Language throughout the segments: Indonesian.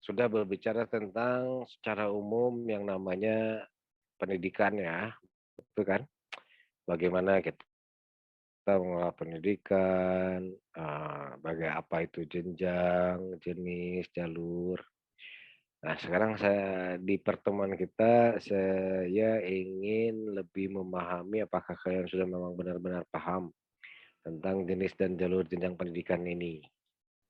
sudah berbicara tentang secara umum yang namanya pendidikan ya, itu kan? Bagaimana kita mengelola pendidikan, bagai apa itu jenjang, jenis, jalur. Nah, sekarang di pertemuan kita, saya ingin lebih memahami apakah kalian sudah memang benar-benar paham tentang jenis dan jalur jenjang pendidikan ini.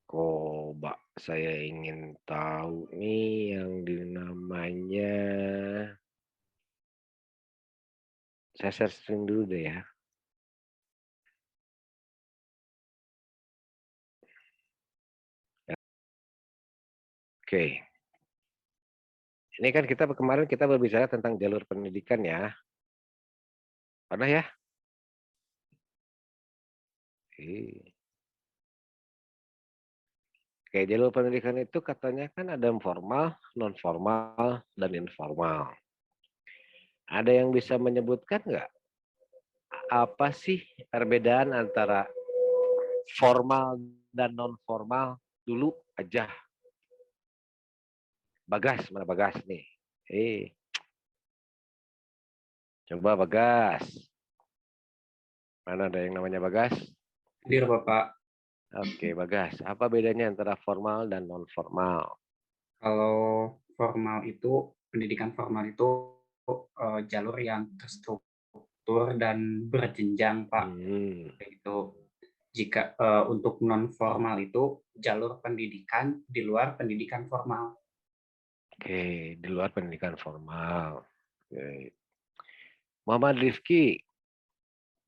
Coba saya ingin tahu nih yang dinamanya, saya searching dulu deh ya. Oke, ini kan kemarin kita berbicara tentang jalur pendidikan ya. Pernah ya? Oke, jalur pendidikan itu katanya kan ada formal, non formal, dan informal. Ada yang bisa menyebutkan nggak apa sih perbedaan antara formal dan non formal dulu aja? Bagas, mana Bagas nih? Coba Bagas. Mana ada yang namanya Bagas? Hadir Bapak. Oke, Bagas. Apa bedanya antara formal dan non formal? Kalau formal itu, pendidikan formal itu jalur yang terstruktur dan berjenjang, Pak. Itu. Jika untuk non formal itu jalur pendidikan di luar pendidikan formal. Oke, di luar pendidikan formal. Oke. Muhammad Rifki,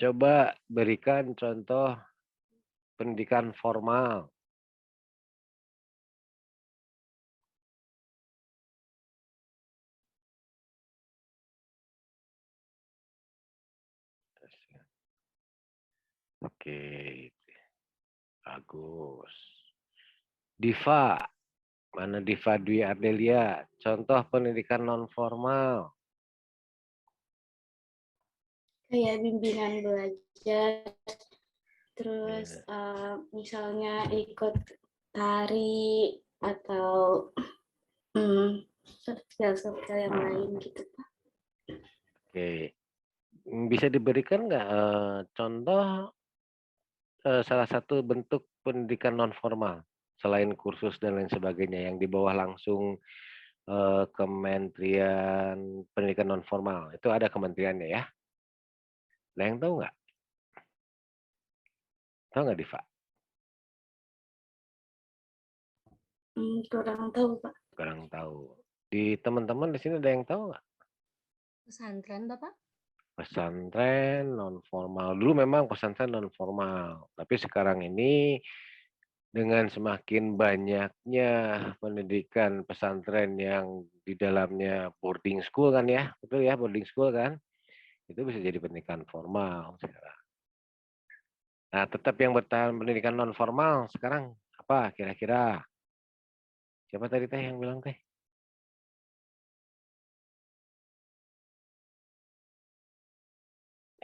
coba berikan contoh pendidikan formal. Oke, bagus. Diva, mana Diva Dwi Ardelia? Contoh pendidikan non formal. Kayak bimbingan belajar, terus misalnya ikut tari atau sosial-sosial yang lain gitu, Pak. Oke, bisa diberikan nggak contoh salah satu bentuk pendidikan non formal selain kursus dan lain sebagainya yang di bawah langsung Kementerian Pendidikan non formal itu ada kementeriannya ya? Ada yang tahu nggak? Tahu nggak Diva? Kurang tahu, Pak. Kurang tahu. Di teman-teman di sini ada yang tahu nggak? Pesantren, Bapak? Pesantren non formal. Dulu memang pesantren non formal, tapi sekarang ini dengan semakin banyaknya pendidikan pesantren yang di dalamnya boarding school kan ya, betul ya, boarding school kan, itu bisa jadi pendidikan formal sekarang. Nah, tetap yang bertahan pendidikan non formal sekarang apa kira-kira? Siapa tadi teh yang bilang teh?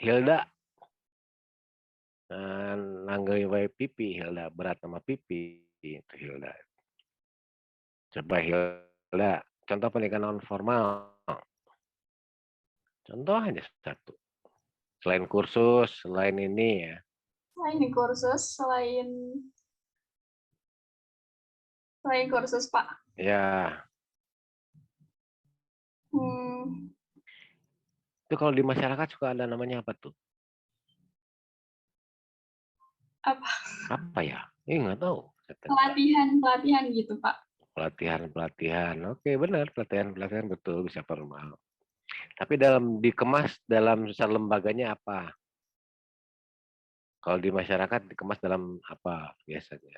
Hilda. Nanggai wae pipi Hilda, berat sama pipi itu Hilda. Coba Hilda, contoh pendidikan non formal. Contoh aja satu. Selain kursus, selain ini ya. Selain kursus, selain kursus, Pak. Ya. Itu kalau di masyarakat suka ada namanya apa tuh? Apa? Apa ya? Nggak tahu. Pelatihan gitu, Pak. Pelatihan. Oke, benar. Pelatihan betul bisa formal. Tapi dikemas dalam lembaganya apa? Kalau di masyarakat dikemas dalam apa biasanya?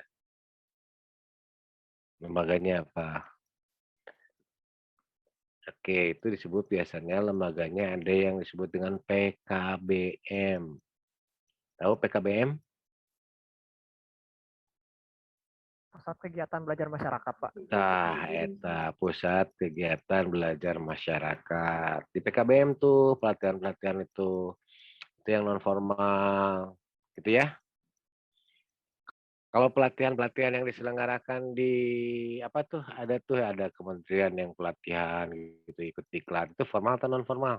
Lembaganya apa? Oke, itu disebut biasanya lembaganya ada yang disebut dengan PKBM. Tahu PKBM? Pusat Kegiatan Belajar Masyarakat, Pak. Nah, eta Pusat Kegiatan Belajar Masyarakat. Di PKBM tuh pelatihan-pelatihan itu yang non formal, gitu ya. Kalau pelatihan-pelatihan yang diselenggarakan di apa tuh, ada kementerian yang pelatihan gitu, ikut diklat, itu formal atau non formal?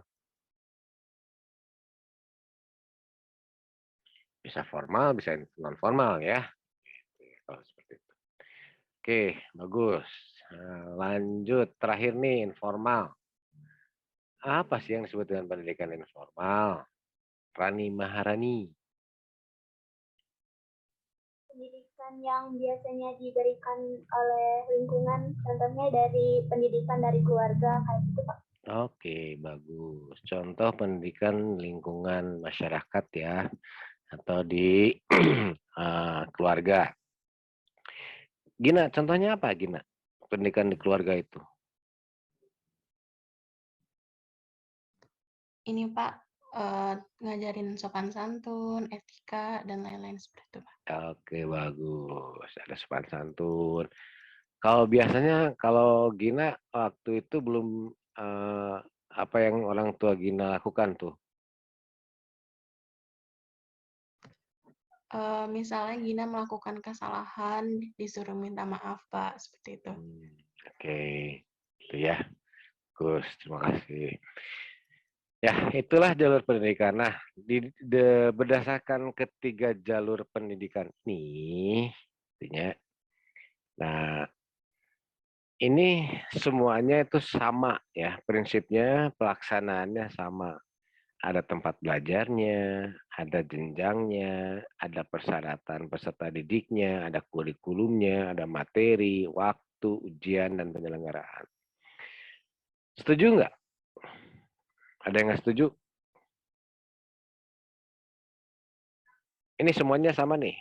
Bisa formal, bisa non formal ya. Kalau seperti itu. Oke, bagus. Nah, lanjut terakhir nih informal. Apa sih yang disebut dengan pendidikan informal? Rani Maharani. Pendidikan yang biasanya diberikan oleh lingkungan, contohnya dari pendidikan dari keluarga kayak gitu Pak. Oke, bagus. Contoh pendidikan lingkungan masyarakat ya, atau di keluarga. Gina, contohnya apa Gina? Pendidikan di keluarga itu. Ini Pak, ngajarin sopan santun, etika, dan lain-lain seperti itu Pak. Oke, bagus. Ada sopan santun. Kalau biasanya, kalau Gina waktu itu belum apa yang orang tua Gina lakukan tuh? Misalnya Gina melakukan kesalahan, disuruh minta maaf Pak, seperti itu. Oke, itu ya. Bagus, terima kasih. Ya, itulah jalur pendidikan. Nah, berdasarkan ketiga jalur pendidikan ini, artinya, nah ini semuanya itu sama ya, prinsipnya pelaksanaannya sama. Ada tempat belajarnya, ada jenjangnya, ada persyaratan peserta didiknya, ada kurikulumnya, ada materi, waktu, ujian, dan penyelenggaraan. Setuju nggak? Ada yang nggak setuju? Ini semuanya sama nih.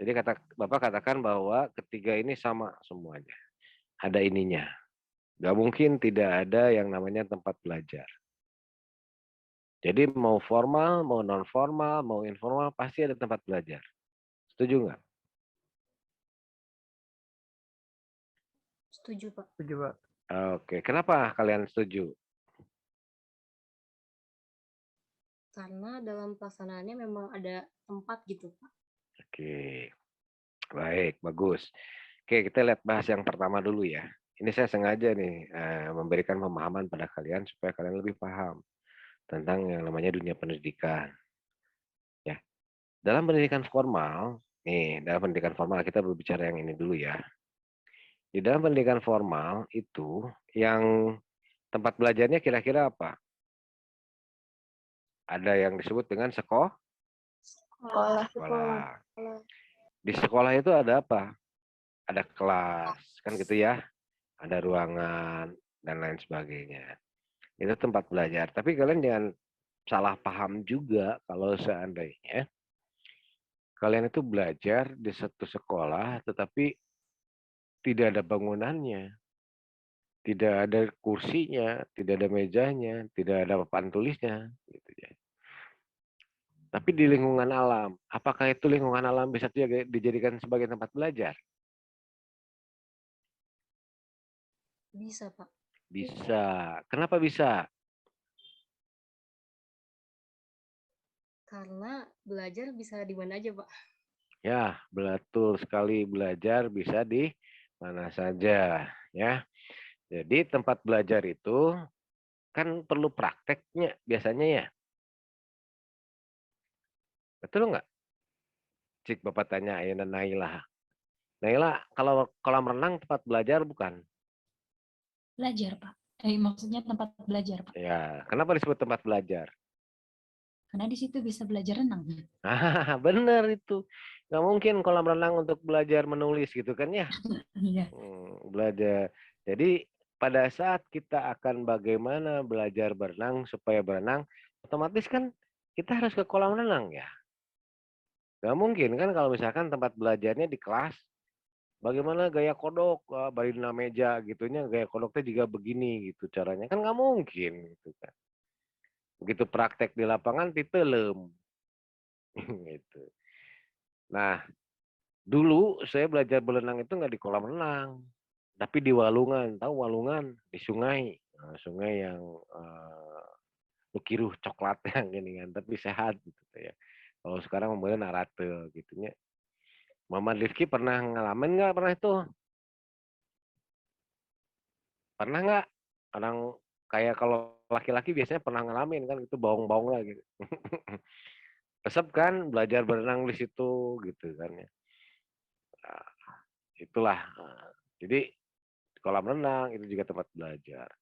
Jadi Bapak katakan bahwa ketiga ini sama semuanya. Ada ininya. Nggak mungkin tidak ada yang namanya tempat belajar. Jadi mau formal, mau non formal, mau informal, pasti ada tempat belajar. Setuju nggak? Setuju Pak. Setuju, Pak. Oke, kenapa kalian setuju? Karena dalam pelaksanaannya memang ada tempat gitu Pak. Oke, baik, bagus. Oke, kita lihat bahas yang pertama dulu ya. Ini saya sengaja nih memberikan pemahaman pada kalian supaya kalian lebih paham tentang yang namanya dunia pendidikan. Ya, dalam pendidikan formal, dalam pendidikan formal kita berbicara yang ini dulu ya. Di dalam pendidikan formal itu yang tempat belajarnya kira-kira apa? Ada yang disebut dengan sekolah. Di sekolah itu ada apa? Ada kelas, kan gitu ya. Ada ruangan dan lain sebagainya. Itu tempat belajar. Tapi kalian jangan salah paham juga kalau seandainya kalian itu belajar di satu sekolah tetapi tidak ada bangunannya, tidak ada kursinya, tidak ada mejanya, tidak ada papan tulisnya, gitu ya. Tapi di lingkungan alam, apakah itu lingkungan alam bisa dijadikan sebagai tempat belajar? Bisa Pak. Bisa. Kenapa bisa? Karena belajar bisa di mana aja Pak. Ya, betul sekali, belajar bisa di mana saja, ya. Jadi tempat belajar itu kan perlu prakteknya biasanya ya. Betul nggak? Cik Bapak tanya Ayana Naila. Naila, kalau kolam renang tempat belajar bukan? Belajar, Pak. Maksudnya tempat belajar, Pak. Ya, kenapa disebut tempat belajar? Karena di situ bisa belajar renang. Ah, benar itu. Nggak mungkin kolam renang untuk belajar menulis gitu kan ya? Iya. Belajar. Jadi pada saat kita akan bagaimana belajar berenang supaya berenang, otomatis kan kita harus ke kolam renang ya. Nggak mungkin kan kalau misalkan tempat belajarnya di kelas, bagaimana gaya kodok, balina meja gitunya, gaya kodoknya juga begini gitu caranya. Kan nggak mungkin gitu kan. Begitu praktek di lapangan, titelem. Gitu. Nah, dulu saya belajar berenang itu nggak di kolam renang, tapi di walungan. Tahu walungan? Di sungai. Nah, sungai yang lukiruh coklat yang gini kan, tapi sehat gitu ya. Kalau sekarang kemudian narate gitunya. Muhammad Rifki pernah ngalamin nggak pernah itu? Pernah nggak? Orang kayak kalau laki-laki biasanya pernah ngalamin kan itu baung-baung lah gitu. Resep kan belajar berenang di situ gitu kan ya. Nah, itulah. Jadi kolam renang itu juga tempat belajar.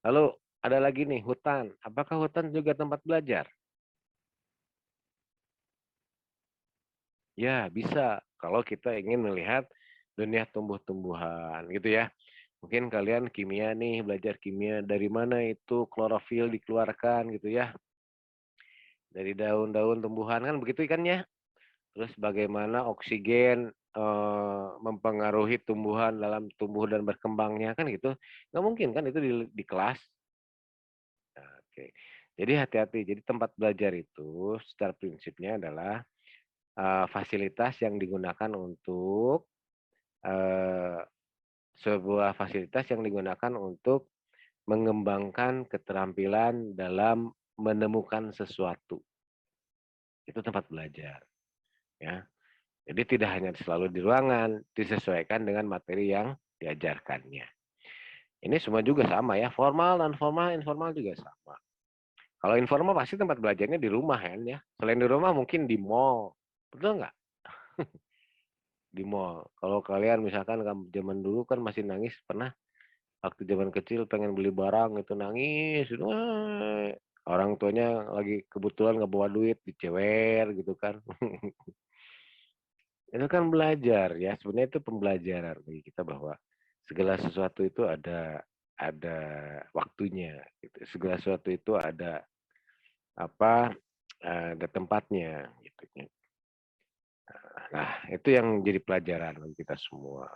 Lalu ada lagi nih hutan. Apakah hutan juga tempat belajar? Ya, bisa. Kalau kita ingin melihat dunia tumbuh-tumbuhan gitu ya. Mungkin kalian kimia nih, belajar kimia dari mana itu klorofil dikeluarkan gitu ya. Dari daun-daun tumbuhan kan begitu kan ya. Terus bagaimana oksigen mempengaruhi tumbuhan dalam tumbuh dan berkembangnya kan gitu. Nggak mungkin kan itu di kelas. Nah, oke. Jadi hati-hati. Jadi tempat belajar itu secara prinsipnya adalah fasilitas yang digunakan untuk sebuah fasilitas yang digunakan untuk mengembangkan keterampilan dalam menemukan sesuatu. Itu tempat belajar, ya. Jadi tidak hanya selalu di ruangan, disesuaikan dengan materi yang diajarkannya. Ini semua juga sama ya, formal, non formal, informal juga sama. Kalau informal pasti tempat belajarnya di rumah kan ya. Selain di rumah mungkin di mall, betul nggak? Di mall. Kalau kalian misalkan zaman dulu kan masih nangis, pernah waktu zaman kecil pengen beli barang itu nangis, wah, orang tuanya lagi kebetulan nggak bawa duit, dicewer gitu kan. Itu kan belajar ya, sebenarnya itu pembelajaran bagi kita bahwa segala sesuatu itu ada waktunya, gitu. Segala sesuatu itu ada apa, ada tempatnya, gitu. Nah, itu yang jadi pelajaran bagi kita semua.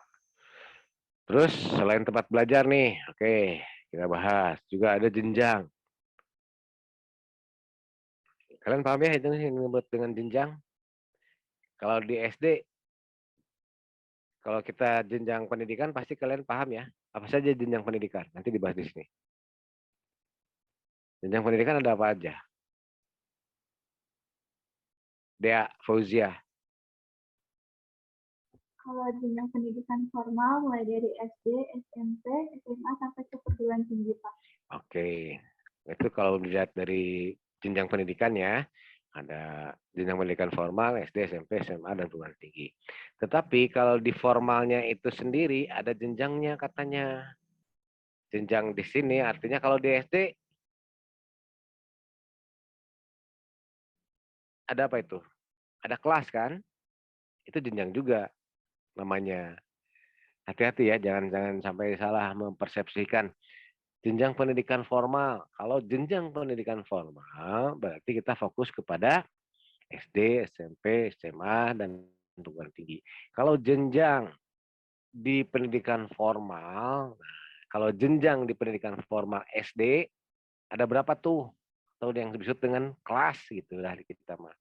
Terus selain tempat belajar nih, oke, kita bahas juga ada jenjang. Kalian paham ya itu yang disebut dengan jenjang? Kalau di SD, kalau kita jenjang pendidikan pasti kalian paham ya. Apa saja jenjang pendidikan? Nanti dibahas di sini. Jenjang pendidikan ada apa aja? Dea, Fauzia. Kalau jenjang pendidikan formal mulai dari SD, SMP, SMA sampai ke perguruan tinggi, Pak. Oke. Itu kalau dilihat dari jenjang pendidikan ya. Ada jenjang pendidikan formal, SD, SMP, SMA, dan perguruan tinggi. Tetapi kalau di formalnya itu sendiri ada jenjangnya katanya. Jenjang di sini artinya kalau di SD ada apa itu? Ada kelas kan? Itu jenjang juga namanya. Hati-hati ya, jangan sampai salah mempersepsikan. Jenjang pendidikan formal. Kalau jenjang pendidikan formal berarti kita fokus kepada SD, SMP, SMA, dan perguruan tinggi. Kalau jenjang di pendidikan formal, kalau jenjang di pendidikan formal SD, ada berapa tuh? Atau yang disebut dengan kelas gitu lah kita mah.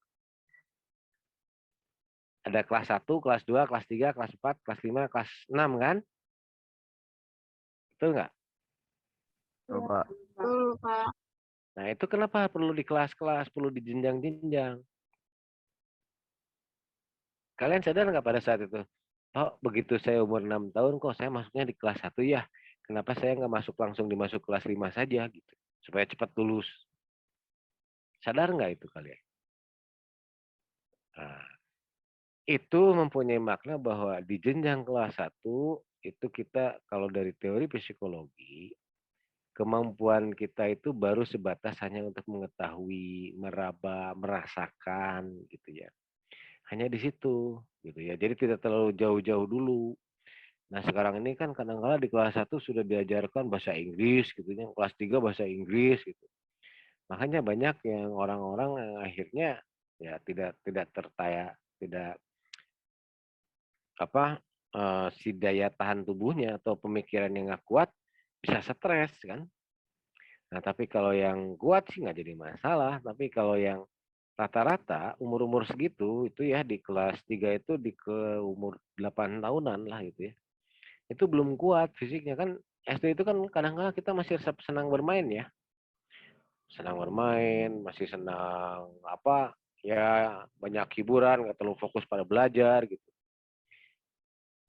Ada kelas 1, kelas 2, kelas 3, kelas 4, kelas 5, kelas 6 kan? Betul nggak? Coba. Betul, Pak. Nah itu kenapa perlu di kelas-kelas, perlu di jenjang-jenjang? Kalian sadar nggak pada saat itu? Oh, begitu saya umur 6 tahun kok saya masuknya di kelas 1 ya. Kenapa saya nggak masuk langsung dimasuk kelas 5 saja gitu. Supaya cepat lulus. Sadar nggak itu kalian? Nah, itu mempunyai makna bahwa di jenjang kelas 1 itu kita kalau dari teori psikologi, kemampuan kita itu baru sebatas hanya untuk mengetahui, meraba, merasakan gitu ya. Hanya di situ gitu ya. Jadi tidak terlalu jauh-jauh dulu. Nah, sekarang ini kan kadang-kala di kelas 1 sudah diajarkan bahasa Inggris gitu ya, kelas 3 bahasa Inggris gitu. Makanya banyak yang orang-orang yang akhirnya ya tidak tertaya, tidak apa si daya tahan tubuhnya atau pemikiran yang nggak kuat bisa stres kan. Nah, tapi kalau yang kuat sih nggak jadi masalah, tapi kalau yang rata-rata umur-umur segitu itu ya di kelas 3 itu di ke umur 8 tahunan lah gitu ya. Itu belum kuat fisiknya kan. SD itu kan kadang-kadang kita masih senang bermain ya. Senang bermain, masih senang apa ya banyak hiburan, nggak terlalu fokus pada belajar gitu.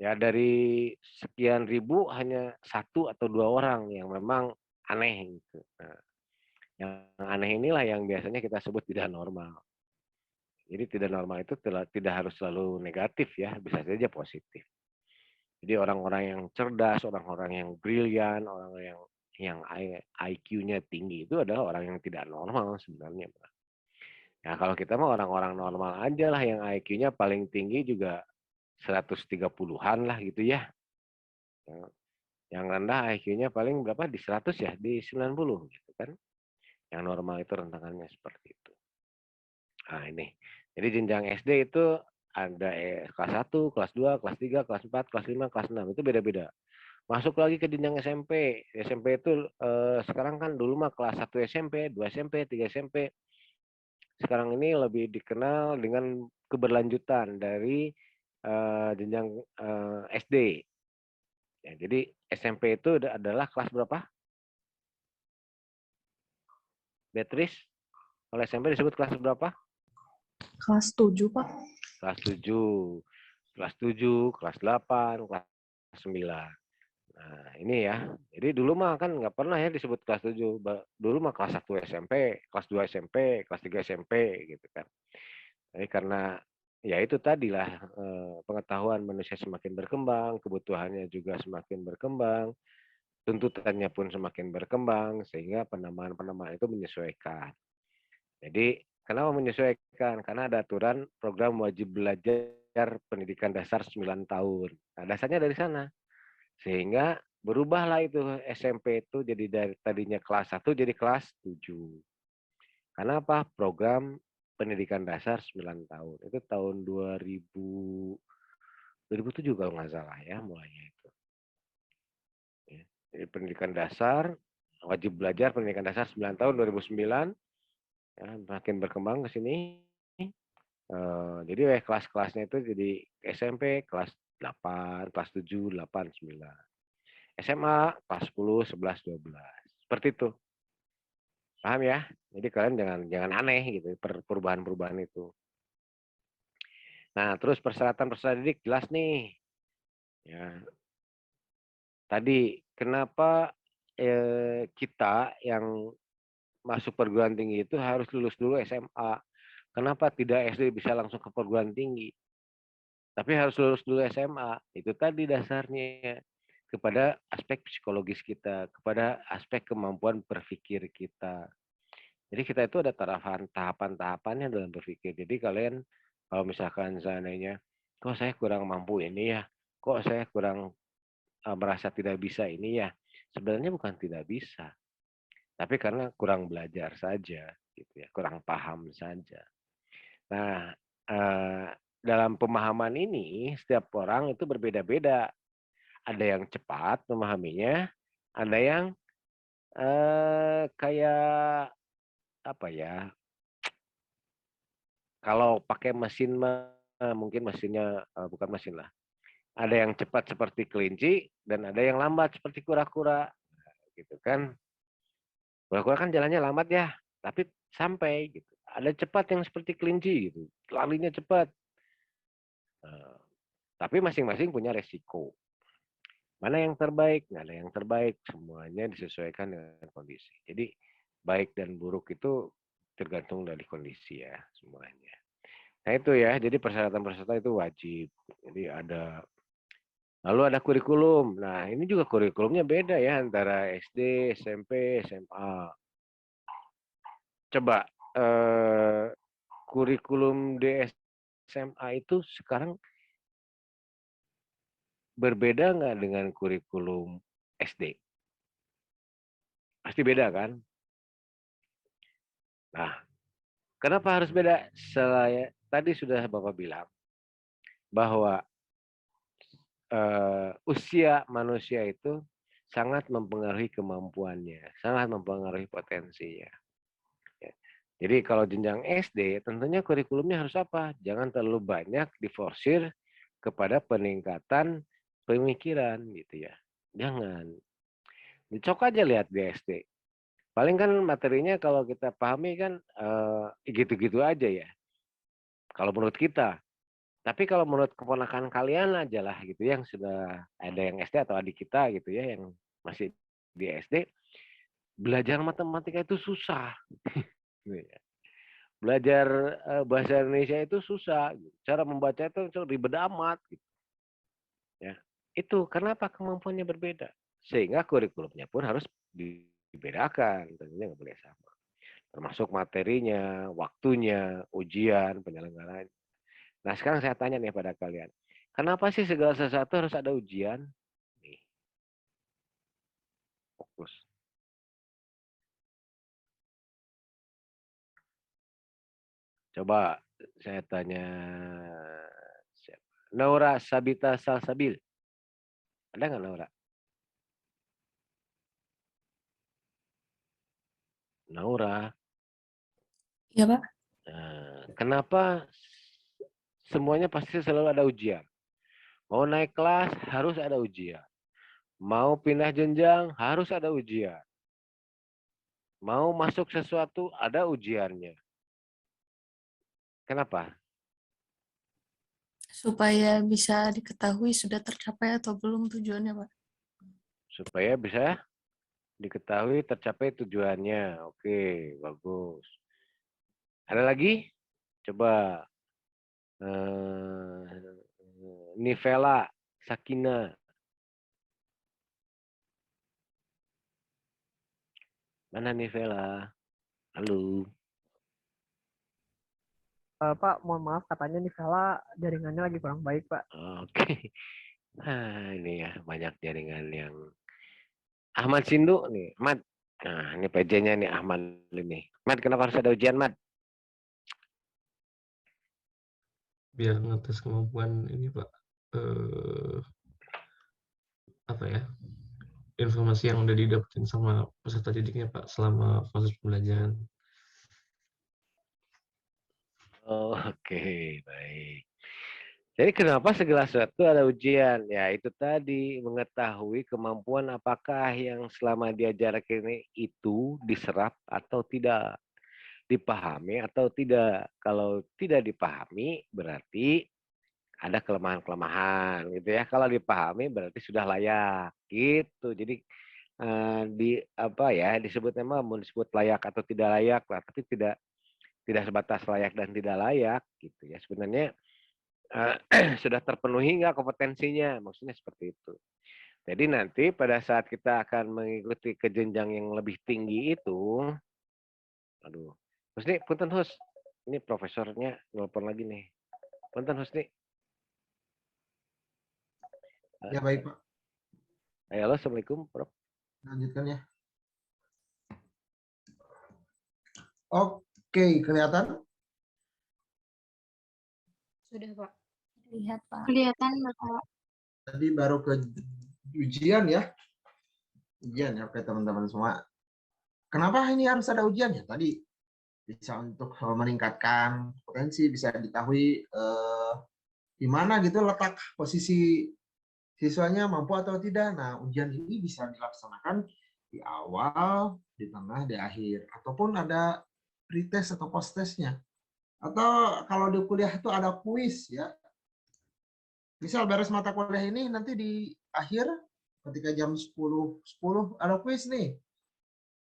Ya dari sekian ribu hanya 1 atau 2 orang yang memang aneh gitu. Nah, yang aneh inilah yang biasanya kita sebut tidak normal. Jadi tidak normal itu tidak harus selalu negatif ya, bisa saja positif. Jadi orang-orang yang cerdas, orang-orang yang brilian, orang yang IQ-nya tinggi itu adalah orang yang tidak normal sebenarnya. Nah, kalau kita mah orang-orang normal aja lah yang IQ-nya paling tinggi juga 130-an lah gitu ya. Yang rendah IQ-nya paling berapa? Di 100 ya, di 90 gitu kan. Yang normal itu rentangannya seperti itu. Nah, ini. Jadi jenjang SD itu ada kelas 1, kelas 2, kelas 3, kelas 4, kelas 5, kelas 6. Itu beda-beda. Masuk lagi ke jenjang SMP. SMP itu sekarang kan dulu mah kelas 1 SMP, 2 SMP, 3 SMP. Sekarang ini lebih dikenal dengan keberlanjutan dari jenjang SD. Ya, jadi SMP itu adalah kelas berapa? Beatrice, kalau SMP disebut kelas berapa? Kelas 7, Pak. Kelas 7. Kelas 7, kelas 8, kelas 9. Nah, ini ya. Jadi dulu mah kan nggak pernah ya disebut kelas 7. Dulu mah kelas 1 SMP, kelas 2 SMP, kelas 3 SMP gitu kan. Jadi karena ya itu tadilah pengetahuan manusia semakin berkembang, kebutuhannya juga semakin berkembang, tuntutannya pun semakin berkembang, sehingga penamaan-penamaan itu menyesuaikan. Jadi kenapa menyesuaikan? Karena ada aturan program wajib belajar pendidikan dasar 9 tahun. Nah, dasarnya dari sana. Sehingga berubahlah itu SMP itu jadi dari tadinya kelas 1 jadi kelas 7. Karena apa? Program pendidikan dasar 9 tahun. Itu tahun 2007 kalau nggak salah ya mulainya itu. Jadi pendidikan dasar, wajib belajar pendidikan dasar 9 tahun 2009. Ya, makin berkembang ke sini. Jadi kelas-kelasnya itu jadi SMP kelas 8, kelas 7, 8, 9. SMA kelas 10, 11, 12. Seperti itu. Paham ya? Jadi kalian jangan aneh gitu perubahan-perubahan itu. Nah, terus persyaratan peserta didik jelas nih. Ya. Tadi kenapa kita yang masuk perguruan tinggi itu harus lulus dulu SMA? Kenapa tidak SD bisa langsung ke perguruan tinggi? Tapi harus lulus dulu SMA. Itu tadi dasarnya. Kepada aspek psikologis kita, kepada aspek kemampuan berpikir kita. Jadi kita itu ada tahapan-tahapannya dalam berpikir. Jadi kalian kalau misalkan seandainya, kok saya kurang mampu ini ya, kok saya kurang merasa tidak bisa ini ya, sebenarnya bukan tidak bisa, tapi karena kurang belajar saja, gitu ya, kurang paham saja. Nah, dalam pemahaman ini setiap orang itu berbeda-beda. Ada yang cepat memahaminya, ada yang kayak apa ya? Kalau pakai mesin mungkin mesinnya bukan mesin lah. Ada yang cepat seperti kelinci dan ada yang lambat seperti kura-kura, gitu kan? Kura-kura kan jalannya lambat ya, tapi sampai gitu. Ada cepat yang seperti kelinci gitu, larinya cepat. Tapi masing-masing punya resiko. Mana yang terbaik? Nggak ada yang terbaik. Semuanya disesuaikan dengan kondisi. Jadi baik dan buruk itu tergantung dari kondisi ya semuanya. Nah itu ya, jadi persyaratan peserta itu wajib. Jadi lalu ada kurikulum. Nah ini juga kurikulumnya beda ya antara SD, SMP, SMA. Coba kurikulum di SMA itu sekarang berbeda nggak dengan kurikulum SD? Pasti beda kan? Nah, kenapa harus beda? Tadi sudah Bapak bilang bahwa usia manusia itu sangat mempengaruhi kemampuannya, sangat mempengaruhi potensinya. Ya. Jadi kalau jenjang SD, tentunya kurikulumnya harus apa? Jangan terlalu banyak diforsir kepada peningkatan pemikiran gitu ya. Jangan. Dicok aja lihat di SD. Paling kan materinya kalau kita pahami kan gitu-gitu aja ya. Kalau menurut kita. Tapi kalau menurut keponakan kalian aja lah gitu yang sudah ada yang SD atau adik kita gitu ya yang masih di SD, belajar matematika itu susah. Belajar bahasa Indonesia itu susah. Cara membaca itu ribet amat. Gitu. Ya, itu kenapa kemampuannya berbeda. Sehingga kurikulumnya pun harus dibedakan. Tentunya nggak boleh sama. Termasuk materinya, waktunya, ujian, penyelenggaraan. Nah sekarang saya tanya nih pada kalian. Kenapa sih segala sesuatu harus ada ujian? Nih, fokus. Coba saya tanya Naura Sabita Salsabil. Ada nggak Naura? Naura. Iya, Pak. Nah, kenapa semuanya pasti selalu ada ujian? Mau naik kelas harus ada ujian. Mau pindah jenjang harus ada ujian. Mau masuk sesuatu ada ujiannya. Kenapa? Supaya bisa diketahui sudah tercapai atau belum tujuannya, Pak. Supaya bisa diketahui tercapai tujuannya. Oke, bagus. Ada lagi? Coba Nivela Sakina. Mana Nivela? Halo. Pak, mohon maaf katanya nih Vela jaringannya lagi kurang baik, Pak. Oke. Nah, ini ya banyak jaringan yang Ahmad Sindu nih, Ahmad. Nah, ini PJ-nya nih Ahmad ini. Mat, kenapa harus ada ujian, Mat? Biar ngetes kemampuan ini, Pak. Apa ya? Informasi yang udah didapetin sama peserta didiknya, Pak, selama proses pembelajaran. Oh, oke, baik. Jadi kenapa segala sesuatu ada ujian? Ya itu tadi, mengetahui kemampuan apakah yang selama diajarkan ini itu diserap atau tidak, dipahami atau tidak. Kalau tidak dipahami berarti ada kelemahan-kelemahan gitu ya. Kalau dipahami berarti sudah layak gitu. Jadi di apa ya disebutnya mau disebut layak atau tidak layak lah, tapi tidak sebatas layak dan tidak layak gitu ya. Sebenarnya sudah terpenuhi nggak kompetensinya, maksudnya seperti itu. Jadi nanti pada saat kita akan mengikuti ke jenjang yang lebih tinggi itu, aduh, Husni, punten Hus, ini profesornya nelpon lagi nih, punten Husni. Ya baik Pak. Halo, assalamualaikum, Prof. Lanjutkan ya. Oke, kelihatan? Sudah, Pak. Lihat, Pak. Kelihatan, Pak. Tadi baru ke ujian ya. Ujian ya, oke teman-teman semua. Kenapa ini harus ada ujian ya? Tadi bisa untuk meningkatkan potensi, bisa diketahui di mana gitu letak posisi siswanya mampu atau tidak. Nah, ujian ini bisa dilaksanakan di awal, di tengah, di akhir. Ataupun ada pretest atau post-testnya. Atau kalau di kuliah itu ada kuis ya. Misal beres mata kuliah ini nanti di akhir ketika jam 10 ada kuis nih.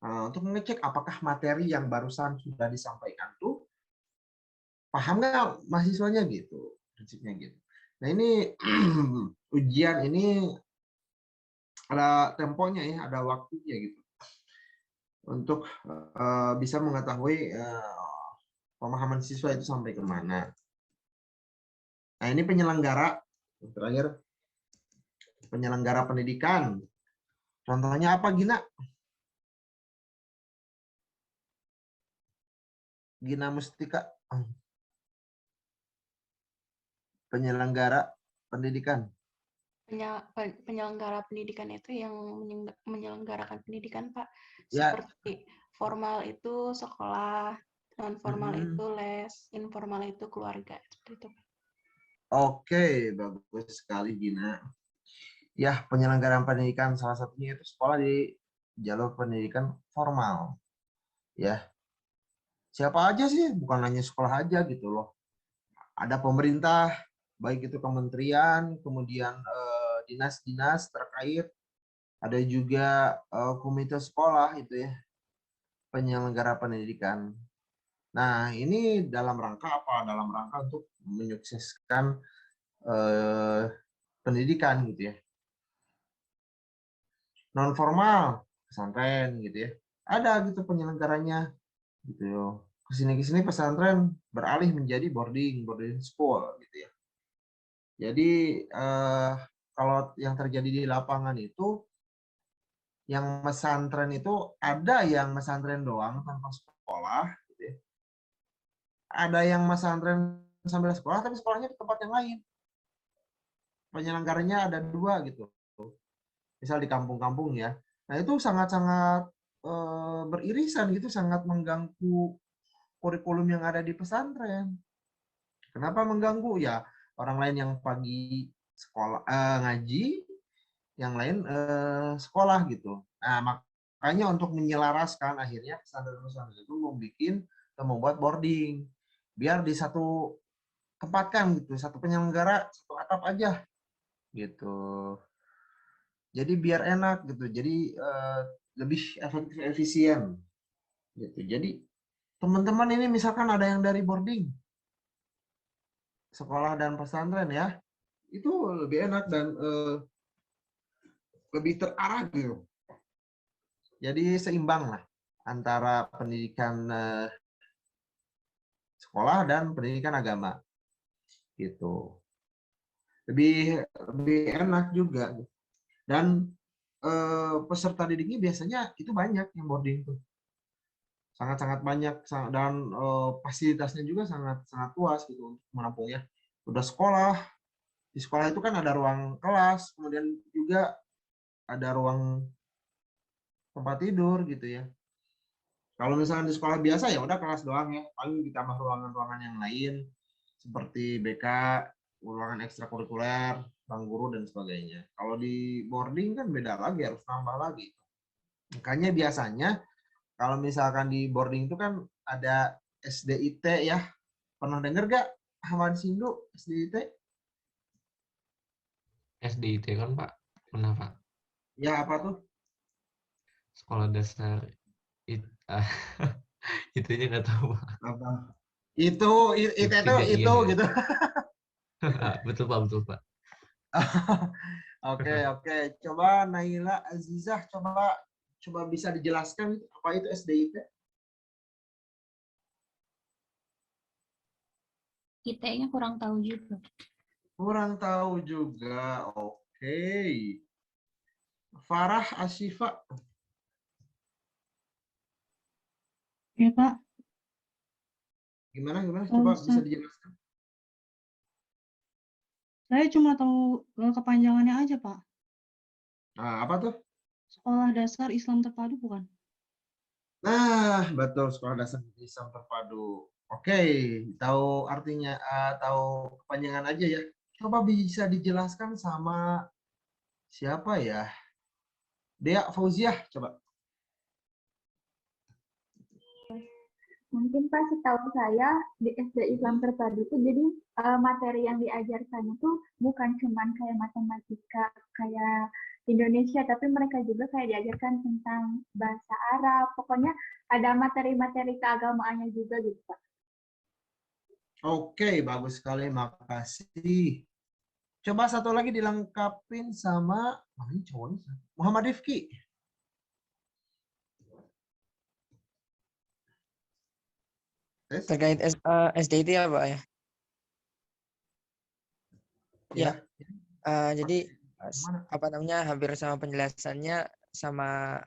Nah, untuk mengecek apakah materi yang barusan sudah disampaikan tuh paham nggak mahasiswanya gitu, prinsipnya gitu. Nah ini ujian ini ada temponya ya, ada waktunya gitu untuk bisa mengetahui pemahaman siswa itu sampai kemana. Nah ini penyelenggara terakhir, penyelenggara pendidikan. Contohnya apa Gina? Gina Mustika. Penyelenggara pendidikan. Penyelenggara pendidikan itu yang menyelenggarakan pendidikan, Pak. Ya. Seperti formal itu sekolah, non formal itu les, informal itu keluarga. Seperti itu. Oke, bagus sekali Gina. Ya, penyelenggaraan pendidikan salah satunya itu sekolah di jalur pendidikan formal. Ya. Siapa aja sih, bukan hanya sekolah aja gitu loh. Ada pemerintah baik itu kementerian, kemudian dinas-dinas terkait, ada juga komite sekolah itu ya, penyelenggara pendidikan. Nah, ini dalam rangka apa? Dalam rangka untuk menyukseskan pendidikan gitu ya. Non formal, pesantren gitu ya. Ada gitu penyelenggaranya gitu. Kesini pesantren beralih menjadi boarding school gitu ya. Jadi kalau yang terjadi di lapangan itu, yang pesantren itu ada yang pesantren doang tanpa sekolah, gitu ya. Ada yang pesantren sambil sekolah tapi sekolahnya di tempat yang lain. Penyelenggaranya ada 2 gitu. Misal di kampung-kampung ya. Nah itu sangat-sangat beririsan gitu, sangat mengganggu kurikulum yang ada di pesantren. Kenapa mengganggu? Ya orang lain yang pagi sekolah ngaji, yang lain sekolah gitu. Nah makanya untuk menyelaraskan akhirnya pesantren-pesantren itu membuat boarding biar di satu tempatkan gitu, satu penyelenggara, satu atap aja gitu. Jadi biar enak gitu. Jadi lebih efektif efisien gitu. Jadi teman-teman ini misalkan ada yang dari boarding sekolah dan pesantren ya, itu lebih enak dan lebih terarah gitu. Jadi seimbang lah antara pendidikan sekolah dan pendidikan agama gitu. Lebih enak juga. Dan peserta didiknya biasanya itu banyak yang boarding tuh. Sangat-sangat banyak dan fasilitasnya juga sangat luas gitu untuk menampungnya. Udah sekolah, di sekolah itu kan ada ruang kelas, kemudian juga ada ruang tempat tidur gitu ya. Kalau misalnya di sekolah biasa ya udah kelas doang ya, paling ditambah ruangan-ruangan yang lain seperti BK, ruangan ekstrakurikuler, bank guru dan sebagainya. Kalau di boarding kan beda lagi, harus nambah lagi. Makanya biasanya kalau misalkan di boarding itu kan ada SDIT ya. Pernah dengar gak Ahmad Sindu SDIT? SDIT kan Pak? Pernah Pak? Ya apa tuh? Sekolah dasar itunya nggak tahu Pak. Apa? Itu gitu. Betul Pak. Oke. Coba Naila Azizah coba bisa dijelaskan apa itu SDIT? IT-nya kurang tahu juga. Kurang tahu juga. Oke. Farah Asyifa. Ya Pak. Gimana? Coba bisa dijelaskan. Saya cuma tahu kepanjangannya aja, Pak. Nah, apa tuh? Sekolah Dasar Islam Terpadu bukan? Nah, betul, Sekolah Dasar Islam Terpadu. Oke, tahu artinya, tahu kepanjangan aja ya. Coba bisa dijelaskan sama siapa ya? Dea Fauziah, coba. Mungkin Pak, setahu saya di SD Islam Terpadu itu jadi materi yang diajarkan itu bukan cuman kayak matematika kayak Indonesia, tapi mereka juga kayak diajarkan tentang bahasa Arab. Pokoknya ada materi-materi keagamaannya juga gitu Pak. Oke, bagus sekali, makasih. Coba satu lagi dilengkapin sama ini cowoknya Muhammad Rifki. Terkait SDIT ya Pak ya? Ya. Jadi apa namanya hampir sama penjelasannya sama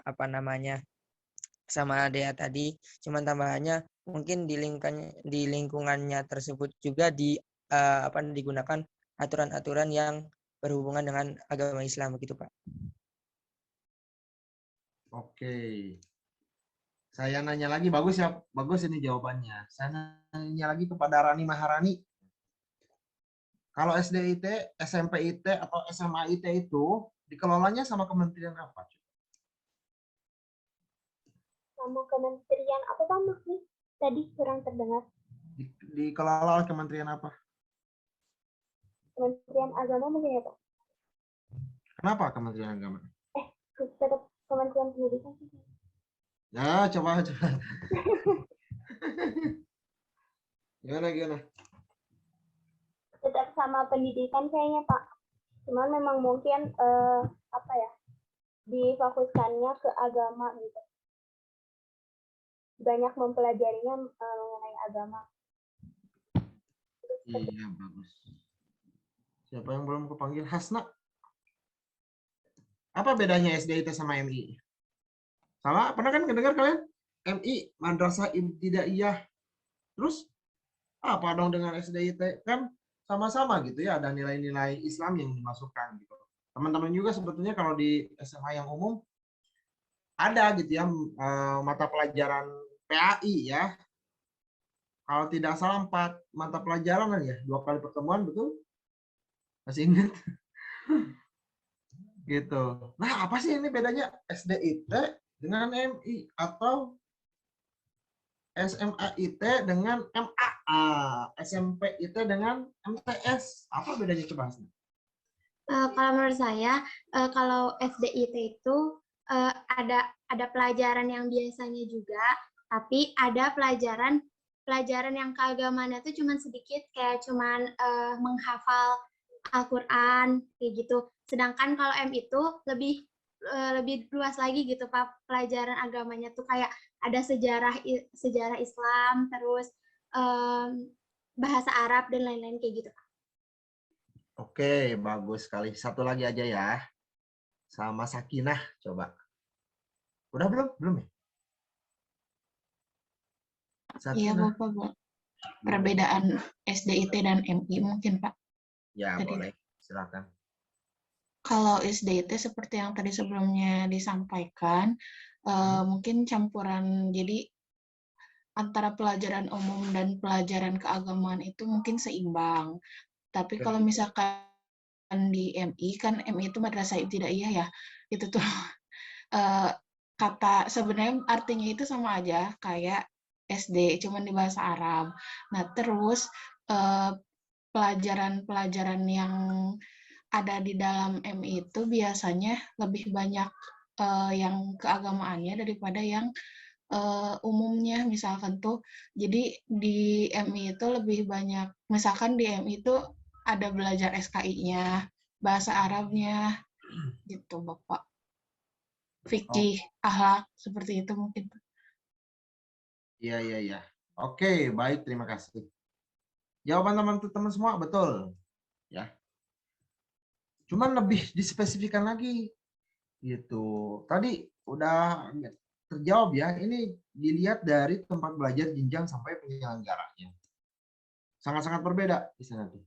sama Dea tadi, cuman tambahannya mungkin di lingkungannya tersebut juga digunakan aturan-aturan yang berhubungan dengan agama Islam begitu Pak. Oke. Saya nanya lagi, bagus ya, bagus ini jawabannya. Saya nanya lagi kepada Rani Maharani. Kalau SDIT, SMP-IT, atau SMA-IT itu dikelolanya sama kementerian apa? Sama kementerian apa Pak maksudnya? Tadi kurang terdengar. Dikelola oleh kementerian apa? Kementerian Agama mungkin ya Pak? Kenapa Kementerian Agama? Tetap Kementerian Pendidikan. Ya, coba. Gimana? Tetap sama pendidikan kayaknya Pak. Cuman memang mungkin difokuskannya ke agama gitu. Banyak mempelajarinya mengenai agama. Iya, bagus. Siapa yang belum kepanggil? Hasna. Apa bedanya SDIT sama MI? Sama, pernah kan dengar kalian? MI, Madrasah Ibtidaiyah. Terus, apa dong dengan SDIT? Kan sama-sama gitu ya, ada nilai-nilai Islam yang dimasukkan gitu. Teman-teman juga sebetulnya kalau di SMA yang umum, ada gitu ya, mata pelajaran PAI ya. Kalau tidak salah 4 mata pelajaran ya, 2 kali pertemuan, betul? Masih ingat? Gitu. Nah, apa sih ini bedanya SDIT dengan MI atau SMAIT dengan MAA, SMPIT dengan MTS? Apa bedanya coba? Kalau menurut saya, kalau SDIT itu ada pelajaran yang biasanya juga, tapi ada pelajaran yang keagamaannya itu cuma sedikit, kayak cuman menghafal Al-Quran kayak gitu. Sedangkan kalau M itu lebih luas lagi gitu Pak, pelajaran agamanya tuh kayak ada sejarah Islam, terus bahasa Arab dan lain-lain kayak gitu Pak. Oke, bagus sekali. Satu lagi aja ya. Sama Sakinah coba. Udah belum? Belum ya? Iya Bapak, Bu. Perbedaan SDIT dan MI mungkin Pak. Ya, Tadi. boleh. Silakan. Kalau SDIT seperti yang tadi sebelumnya disampaikan, mungkin campuran, jadi antara pelajaran umum dan pelajaran keagamaan itu mungkin seimbang. Tapi kalau misalkan di MI, kan MI itu Madrasah Ibtidaiyah ya, itu tuh kata sebenarnya artinya itu sama aja kayak SD, cuman di bahasa Arab. Nah, terus pelajaran-pelajaran yang ada di dalam MI itu biasanya lebih banyak yang keagamaannya daripada yang umumnya. Misalkan tuh, jadi di MI itu lebih banyak, misalkan di MI itu ada belajar SKI-nya, bahasa Arabnya, gitu Bapak. Fikih, akhlak, seperti itu mungkin. Iya. Oke, baik. Terima kasih. Jawaban teman-teman semua betul. Ya. Cuman lebih dispesifikan lagi. Gitu. Tadi udah terjawab ya. Ini dilihat dari tempat belajar, jenjang sampai penyelenggaranya. Sangat-sangat berbeda di sana tuh.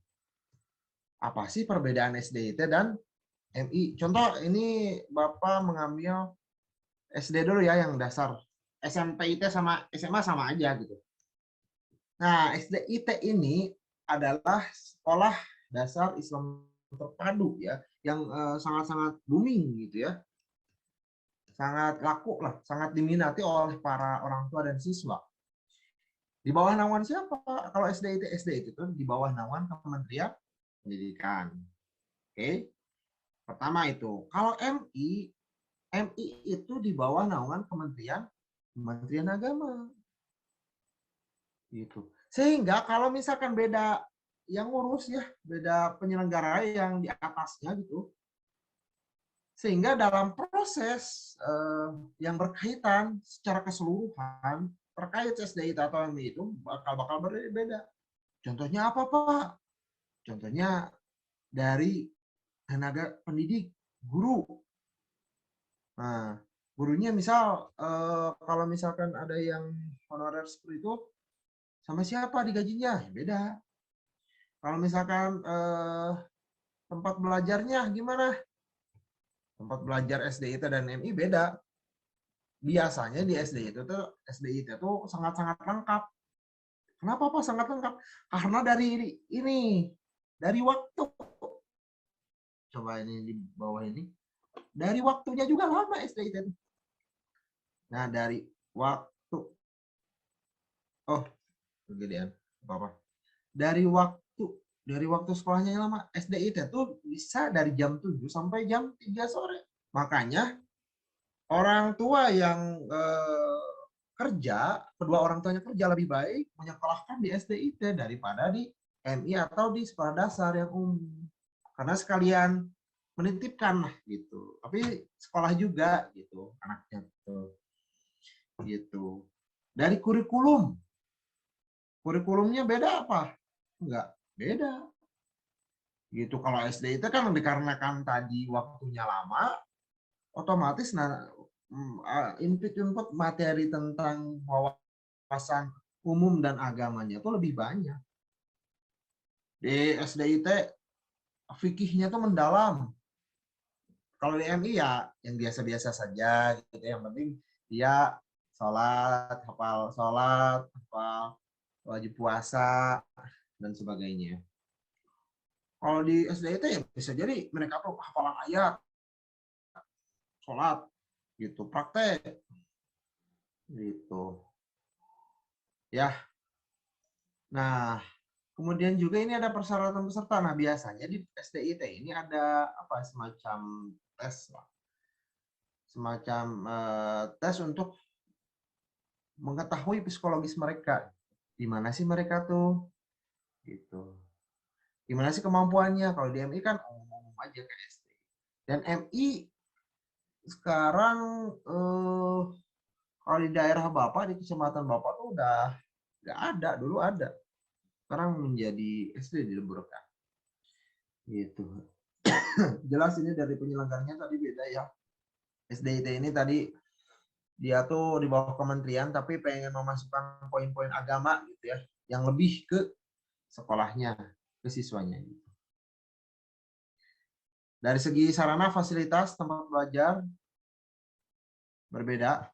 Apa sih perbedaan SDIT dan MI? Contoh ini Bapak mengambil SD dulu ya yang dasar. SMPIT sama SMA sama aja gitu. Nah, SDIT ini adalah sekolah dasar Islam terpadu ya, yang sangat-sangat booming gitu ya. Sangat laku lah, sangat diminati oleh para orang tua dan siswa. Di bawah naungan siapa? Kalau SDIT itu di bawah naungan Kementerian Pendidikan. Oke. Pertama itu. Kalau MI itu di bawah naungan Kementerian Agama. Gitu. Sehingga kalau misalkan beda yang ngurus ya, beda penyelenggara yang di atasnya gitu. Sehingga dalam proses yang berkaitan secara keseluruhan terkait SDIT atau MI itu bakal berbeda. Contohnya apa Pak? Contohnya dari tenaga pendidik, guru. Nah, gurunya misal kalau misalkan ada yang honorer seperti itu, sama siapa digajinya? Beda. Kalau misalkan tempat belajarnya gimana? Tempat belajar SDIT dan MI beda. Biasanya di SDIT itu sangat-sangat lengkap. Kenapa Pak sangat lengkap? Karena dari waktu. Coba ini di bawah ini. Dari waktunya juga lama SDIT. Nah, dari waktu. Oh, kegedean. Apa-apa. Dari waktu dari waktu sekolahnya lama. SDIT tuh bisa dari jam 7 sampai jam 3 sore. Makanya orang tua yang kerja, kedua orang tuanya kerja, lebih baik menyekolahkan di SDIT daripada di MI atau di sekolah dasar yang umum. Karena sekalian menitipkan lah gitu. Tapi sekolah juga gitu anaknya tuh. Gitu. Dari kurikulum. Kurikulumnya beda apa? Enggak, beda. Gitu. Kalau SDIT kan dikarenakan tadi waktunya lama, otomatis input materi tentang wawasan umum dan agamanya itu lebih banyak. Di SDIT fikihnya tuh mendalam. Kalau di MI ya yang biasa-biasa saja gitu. Yang penting dia sholat, hafal wajib puasa dan sebagainya. Kalau di SDIT ya bisa jadi mereka tuh hafalan ayat, sholat, gitu, praktek, gitu. Ya. Nah, kemudian juga ini ada persyaratan peserta. Nah, biasanya di SDIT ini ada apa semacam tes lah. Semacam tes untuk mengetahui psikologis mereka. Gimana sih mereka tuh? Gitu. Gimana sih kemampuannya? Kalau di MI kan umum aja ke SD. Dan MI sekarang kalau di daerah Bapak, di kecamatan Bapak tuh udah nggak ada. Dulu ada. Sekarang menjadi SD dileburkan. Gitu. Jelas ini dari penyelenggaranya tadi beda ya. SDIT ini tadi dia tuh di bawah kementerian tapi pengen memasukkan poin-poin agama gitu ya, yang lebih ke sekolahnya, ke siswanya gitu. Dari segi sarana fasilitas tempat belajar berbeda.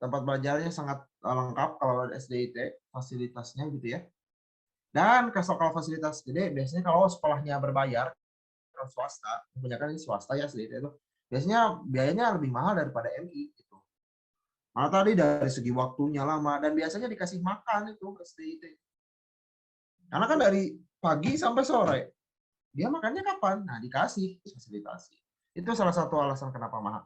Tempat belajarnya sangat lengkap kalau SDIT fasilitasnya gitu ya. Dan kalau fasilitas gede biasanya kalau sekolahnya berbayar, kalau swasta, kebanyakan ini swasta ya SDIT itu, biasanya biayanya lebih mahal daripada MI gitu. Malah tadi dari segi waktunya lama dan biasanya dikasih makan itu SDIT. Karena kan dari pagi sampai sore. Dia makannya kapan? Nah, dikasih fasilitasi. Itu salah satu alasan kenapa mahal.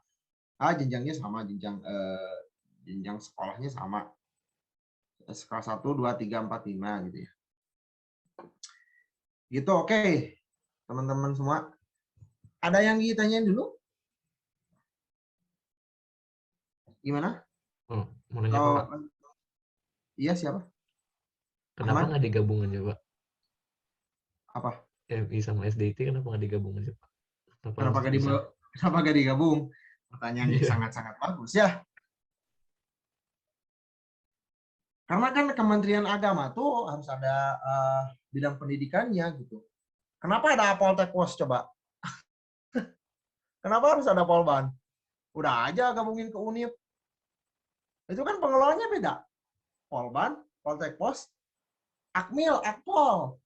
Jenjangnya sama, jenjang sekolahnya sama. Kelas 1, 2, 3, 4, 5 gitu ya. Gitu, oke. Teman-teman semua. Ada yang ditanyain dulu? Gimana? Oh, mau nanya Pak. Iya, siapa? Kenapa nggak digabung aja, Pak? Apa? MI sama SDIT kenapa nggak digabung aja, Pak? Kenapa nggak digabung? Pertanyaannya sangat-sangat bagus ya. Karena kan Kementerian Agama tuh harus ada bidang pendidikannya gitu. Kenapa ada Poltekpos coba? Kenapa harus ada Polban? Udah aja gabungin ke Unip. Itu kan pengelolanya beda. Polban, Poltekpos, Akmil, Akpol.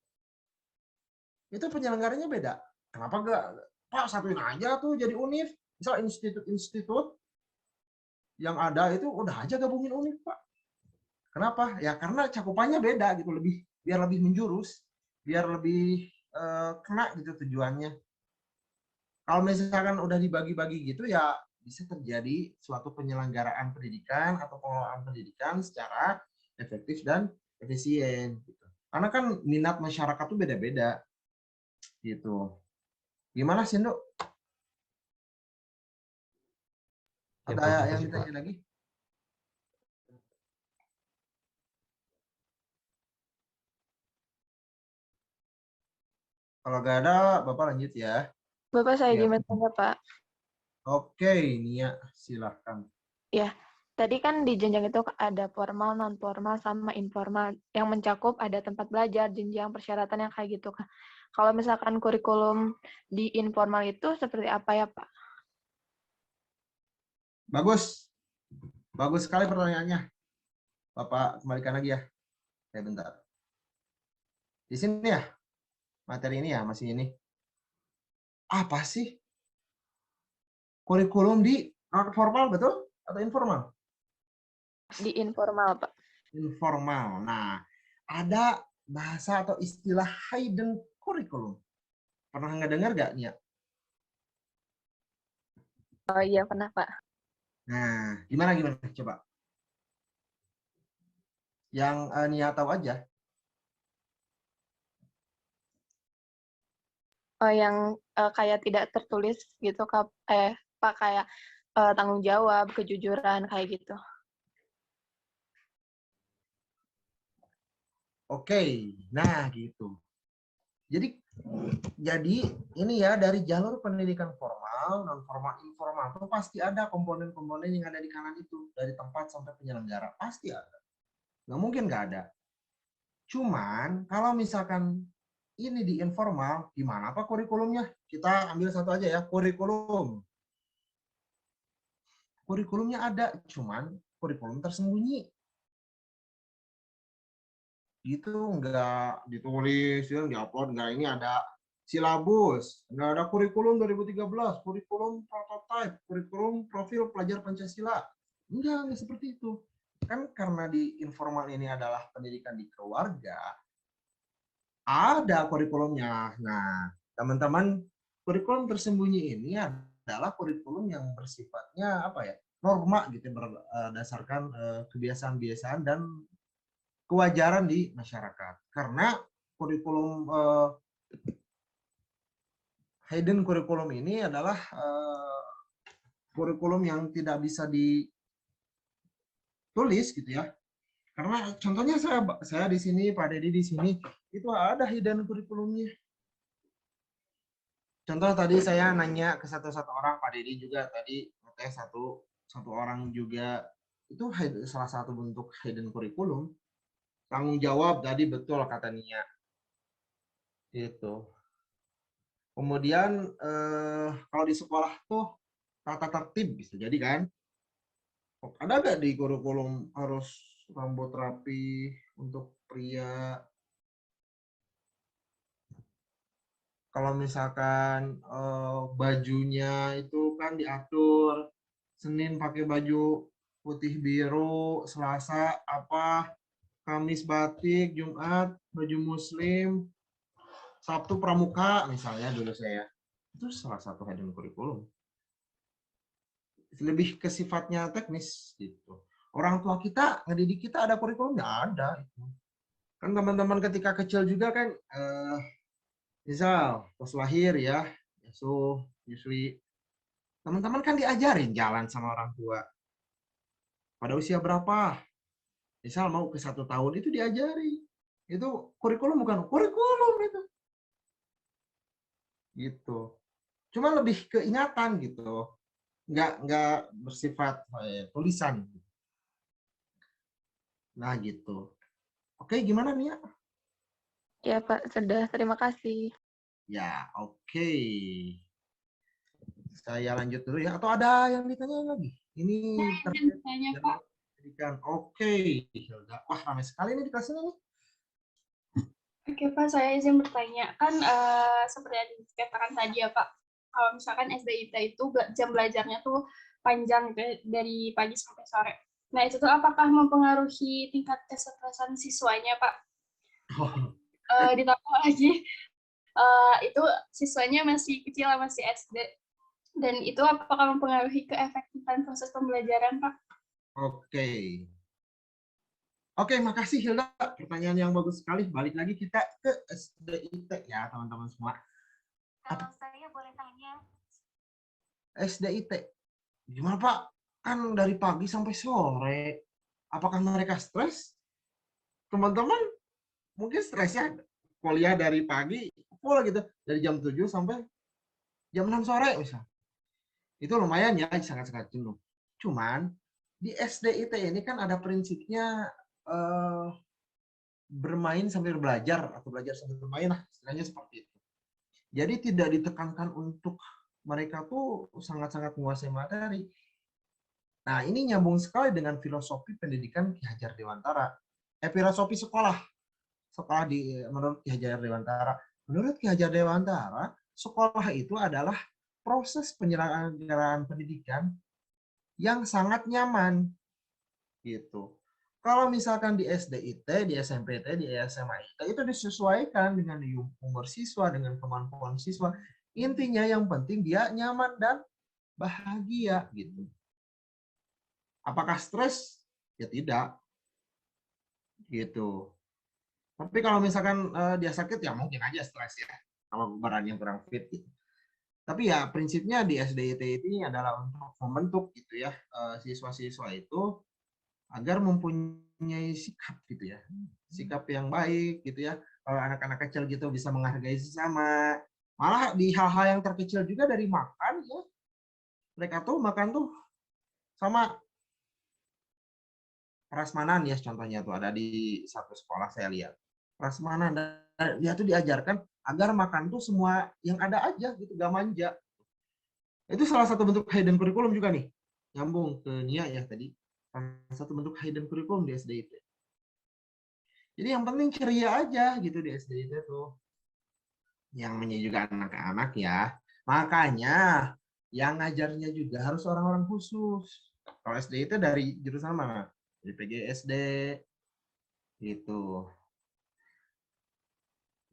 Itu penyelenggaranya beda. Kenapa nggak Pak satuin aja tuh jadi Unif? Misal institut-institut yang ada itu udah aja gabungin Unif, Pak. Kenapa? Ya karena cakupannya beda gitu, biar lebih menjurus, biar lebih kena gitu tujuannya. Kalau misalkan udah dibagi-bagi gitu ya bisa terjadi suatu penyelenggaraan pendidikan atau pengelolaan pendidikan secara efektif dan efisien. Gitu. Karena kan minat masyarakat tuh beda-beda. Gitu. Gimana sih, Nduk? Ada yang ditanya lagi? Kalau nggak ada, Bapak lanjut ya. Bapak saya Ya. gimana, Pak? Oke, Nia, silahkan. Ya, tadi kan di jenjang itu ada formal, non formal, sama informal. Yang mencakup ada tempat belajar, jenjang, persyaratan yang kayak gitu. Kalau misalkan kurikulum di informal itu seperti apa ya, Pak? Bagus. Bagus sekali pertanyaannya. Bapak kembalikan lagi ya. Bentar. Di sini ya. Materi ini ya, masih ini. Apa sih? Kurikulum di non formal, betul? Atau informal? Di informal, Pak. Informal. Nah, ada bahasa atau istilah hidden curriculum? Pernah ngedengar nggak, Nia? Oh iya, pernah, Pak. Nah, gimana coba? Yang Nia tahu aja. Oh, yang kayak tidak tertulis gitu, Pak, kayak tanggung jawab, kejujuran, kayak gitu. Oke, nah gitu. Jadi ini ya dari jalur pendidikan formal, non formal, informal itu pasti ada komponen-komponen yang ada di kanan itu dari tempat sampai penyelenggara pasti ada. Nggak mungkin nggak ada. Cuman kalau misalkan ini di informal, gimana Pak kurikulumnya? Kita ambil satu aja ya, kurikulum. Kurikulumnya ada, cuman kurikulum tersembunyi. Itu nggak ditulis, ya, diupload, nggak ini ada silabus, nggak ada kurikulum 2013, kurikulum prototype, kurikulum profil pelajar Pancasila. Enggak seperti itu. Kan karena di informal ini adalah pendidikan di keluarga, ada kurikulumnya. Nah, teman-teman, kurikulum tersembunyi ini adalah kurikulum yang bersifatnya apa ya? Norma gitu, berdasarkan kebiasaan-kebiasaan dan kewajaran di masyarakat. Karena kurikulum hidden kurikulum ini adalah kurikulum yang tidak bisa ditulis gitu ya. Karena contohnya saya di sini, Pak Dedi di sini, itu ada hidden kurikulumnya. Contoh tadi saya nanya ke satu orang, Pak Dedi juga tadi ngetes satu orang juga, itu salah satu bentuk hidden kurikulum. Tanggung jawab tadi betul kata Nia. Itu. Kemudian kalau di sekolah tuh tata tertib bisa jadi kan. Ada nggak di kurikulum harus rambut rapi untuk pria? Kalau misalkan bajunya itu kan diatur, Senin pakai baju putih biru, Selasa apa, Kamis batik, Jumat baju muslim, Sabtu pramuka misalnya dulu saya. Itu salah satu hidden kurikulum. Lebih ke sifatnya teknis gitu. Orang tua kita ngedidik kita ada kurikulumnya, ada. Kan teman-teman ketika kecil juga kan misal pas lahir ya, nyusui. Teman-teman kan diajarin jalan sama orang tua. Pada usia berapa? Misal mau ke 1 tahun itu diajari. Itu kurikulum bukan kurikulum itu. Gitu. Cuma lebih keingatan gitu. Nggak bersifat tulisan. Nah gitu. Oke, gimana Nia? Ya Pak, sudah. Terima kasih. Ya, oke. Saya lanjut dulu ya. Atau ada yang ditanya lagi? Ini tanya Pak. Oke. Wah, ramai sekali nih di kelas ini. Oke Pak, saya izin bertanya. Kan seperti yang dikatakan tadi ya Pak, kalau misalkan SDIT itu jam belajarnya tuh panjang dari pagi sampai sore. Nah itu tuh apakah mempengaruhi tingkat kesetresan siswanya Pak? Ditambah lagi, itu siswanya masih kecil, masih SD. Dan itu apakah mempengaruhi keefektifan proses pembelajaran Pak? Oke, makasih Hilda. Pertanyaan yang bagus sekali. Balik lagi kita ke SDIT ya, teman-teman semua. Kalau saya boleh tanya. SDIT. Gimana Pak? Kan dari pagi sampai sore. Apakah mereka stres? Teman-teman mungkin stresnya kuliah dari pagi full gitu. Dari jam 7 sampai jam 6 sore misal. Itu lumayan ya, sangat-sangat jenuh. Cuman di SDIT ini kan ada prinsipnya bermain sambil belajar atau belajar sambil bermain lah, istilahnya seperti itu. Jadi tidak ditekankan untuk mereka tuh sangat-sangat menguasai materi. Nah, ini nyambung sekali dengan filosofi pendidikan Ki Hajar Dewantara. Filosofi sekolah menurut Ki Hajar Dewantara. Menurut Ki Hajar Dewantara, sekolah itu adalah proses penyelenggaraan pendidikan yang sangat nyaman. Gitu. Kalau misalkan di SDIT, di SMPT, di SMA IT itu disesuaikan dengan umur siswa, dengan kemampuan siswa. Intinya yang penting dia nyaman dan bahagia gitu. Apakah stres? Ya tidak. Gitu. Tapi kalau misalkan dia sakit ya mungkin aja stres ya. Kalau badannya kurang fit gitu. Tapi ya prinsipnya di SDIT ini adalah untuk membentuk gitu ya siswa-siswa itu agar mempunyai sikap gitu ya, sikap yang baik gitu ya. Kalau anak-anak kecil gitu bisa menghargai sesama, malah di hal-hal yang terkecil juga dari makan ya, mereka tuh makan tuh sama prasmanan ya, contohnya tuh ada di satu sekolah saya lihat prasmanan, dan dia tuh diajarkan agar makan tuh semua yang ada aja gitu, gak manja. Itu salah satu bentuk hidden curriculum juga nih, nyambung ke Nia ya tadi, satu bentuk hidden curriculum di SDIT. Jadi yang penting ceria aja gitu di SDIT tuh. Yang juga anak-anak ya. Makanya yang ngajarnya juga harus orang-orang khusus. Kalau SDIT dari jurusan mana? Dari PGSD gitu.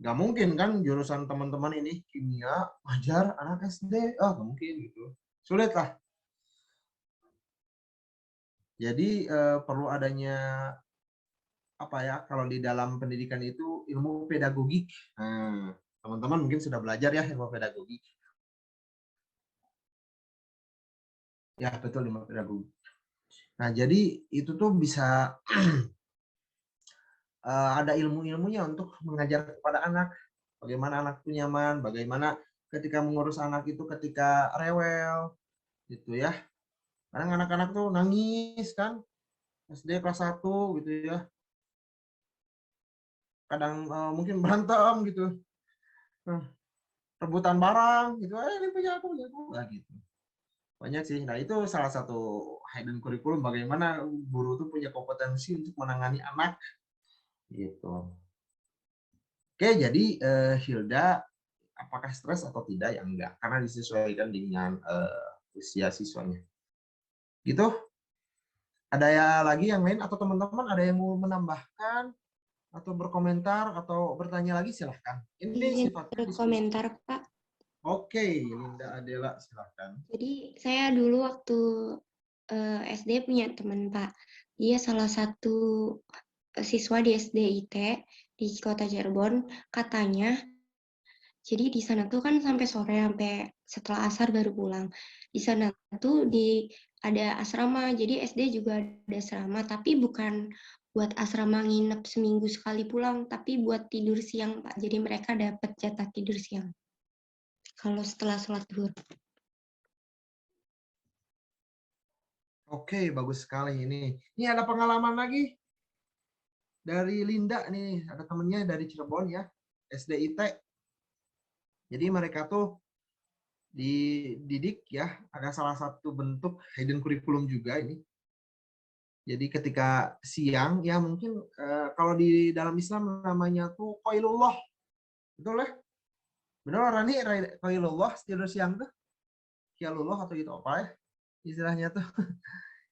Gak mungkin kan jurusan teman-teman ini kimia ngajar anak SD. Gak mungkin gitu. Sulit lah. Jadi perlu adanya apa ya, kalau di dalam pendidikan itu ilmu pedagogik. Nah, teman-teman mungkin sudah belajar ya ilmu pedagogik. Ya, betul, ilmu pedagogik. Nah, jadi itu tuh bisa ada ilmu-ilmunya untuk mengajar kepada anak. Bagaimana anak itu nyaman, bagaimana ketika mengurus anak itu ketika rewel, gitu ya. Kadang anak-anak tuh nangis kan, SD kelas 1 gitu ya. Kadang mungkin berantem gitu. Rebutan barang gitu, ini punya aku nah, gitu. Banyak sih. Nah, itu salah satu hidden curriculum bagaimana guru tuh punya kompetensi untuk menangani anak gitu. Oke, jadi Hilda, apakah stres atau tidak? Ya enggak, karena disesuaikan dengan usia siswanya. Gitu. Ada ya lagi yang lain atau teman-teman ada yang mau menambahkan atau berkomentar atau bertanya lagi, silahkan. Ini sifatnya berkomentar, Pak. Oke, Linda Adela, silahkan. Jadi saya dulu waktu SD punya teman, Pak. Dia salah satu siswa di SDIT di Kota Cirebon. Katanya, jadi di sana tuh kan sampai sore, sampai setelah asar baru pulang. Di sana tuh ada asrama, jadi SD juga ada asrama, tapi bukan buat asrama nginep seminggu sekali pulang, tapi buat tidur siang, Pak. Jadi mereka dapat jatah tidur siang kalau setelah sholat zuhur. Oke, bagus sekali ini. Ini ada pengalaman lagi dari Linda nih, ada temennya dari Cirebon ya, SDIT. Jadi mereka tuh dididik ya, ada salah satu bentuk hidden curriculum juga ini. Jadi ketika siang ya mungkin kalau di dalam Islam namanya tuh qailullah. Betul ya? Benar Rani, qailullah tidur siang tuh? Qiyalullah atau itu apa ya? Istilahnya tuh.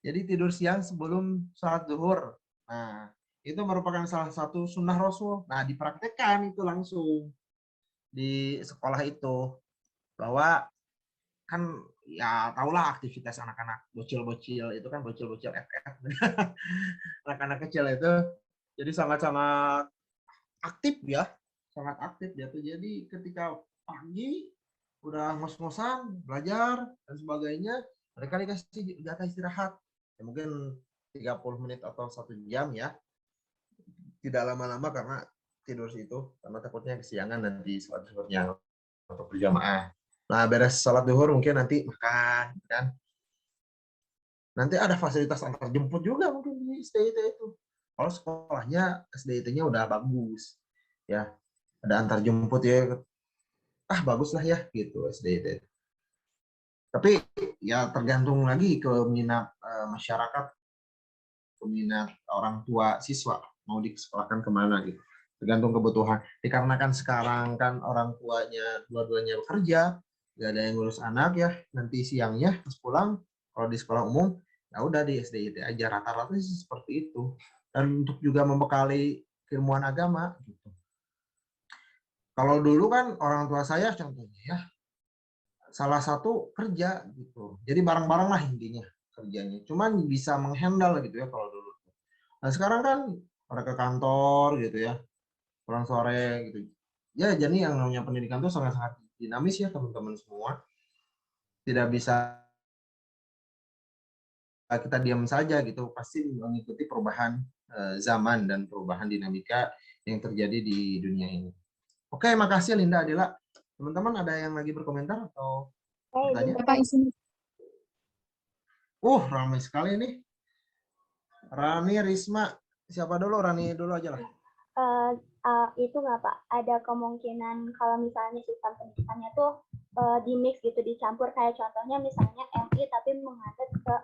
Jadi tidur siang sebelum sholat zuhur. Nah, itu merupakan salah satu sunnah Rasul. Nah, dipraktekkan itu langsung di sekolah itu. Bahwa kan ya tahulah aktivitas anak-anak bocil-bocil itu kan bocil-bocil FF. Anak-anak kecil itu jadi sangat-sangat aktif ya. Sangat aktif dia tuh. Jadi ketika pagi udah ngos-ngosan, belajar dan sebagainya, mereka dikasih jatah istirahat. Ya, mungkin 30 menit atau 1 jam ya. Tidak lama-lama karena tidur situ, karena takutnya kesiangan nanti sholat zuhurnya untuk berjamaah. Nah, beres sholat zuhur mungkin nanti makan, kan? Nanti ada fasilitas antar jemput juga mungkin di SDIT itu. Kalau sekolahnya SDIT-nya udah bagus, ya ada antar jemput ya, bagus lah ya gitu SDIT. Tapi ya tergantung lagi ke minat masyarakat, ke minat orang tua siswa mau disekolahkan kemana gitu. Tergantung kebutuhan. Dikarenakan sekarang kan orang tuanya dua-duanya bekerja, nggak ada yang ngurus anak ya. Nanti siangnya pas pulang, kalau di sekolah umum ya udah di SDIT aja, rata-rata sih seperti itu. dan untuk juga membekali keilmuan agama gitu. Kalau dulu kan orang tua saya contohnya ya, salah satu kerja gitu. Jadi bareng-bareng lah intinya kerjanya. Cuman bisa menghandle gitu ya kalau dulu. Nah sekarang kan pada ke kantor gitu ya, pulang sore gitu. Ya jadi yang namanya pendidikan itu sangat-sangat dinamis ya teman-teman semua. Tidak bisa kita diam saja gitu, pasti mengikuti perubahan zaman dan perubahan dinamika yang terjadi di dunia ini. Oke, makasih Linda, Adela. Teman-teman ada yang lagi berkomentar atau bertanya? Ramai sekali nih. Rani, Risma, siapa dulu? Rani dulu aja lah. Itu nggak Pak, ada kemungkinan kalau misalnya sistem pendidikannya tuh di-mix gitu, dicampur, kayak contohnya misalnya MI tapi mengadap ke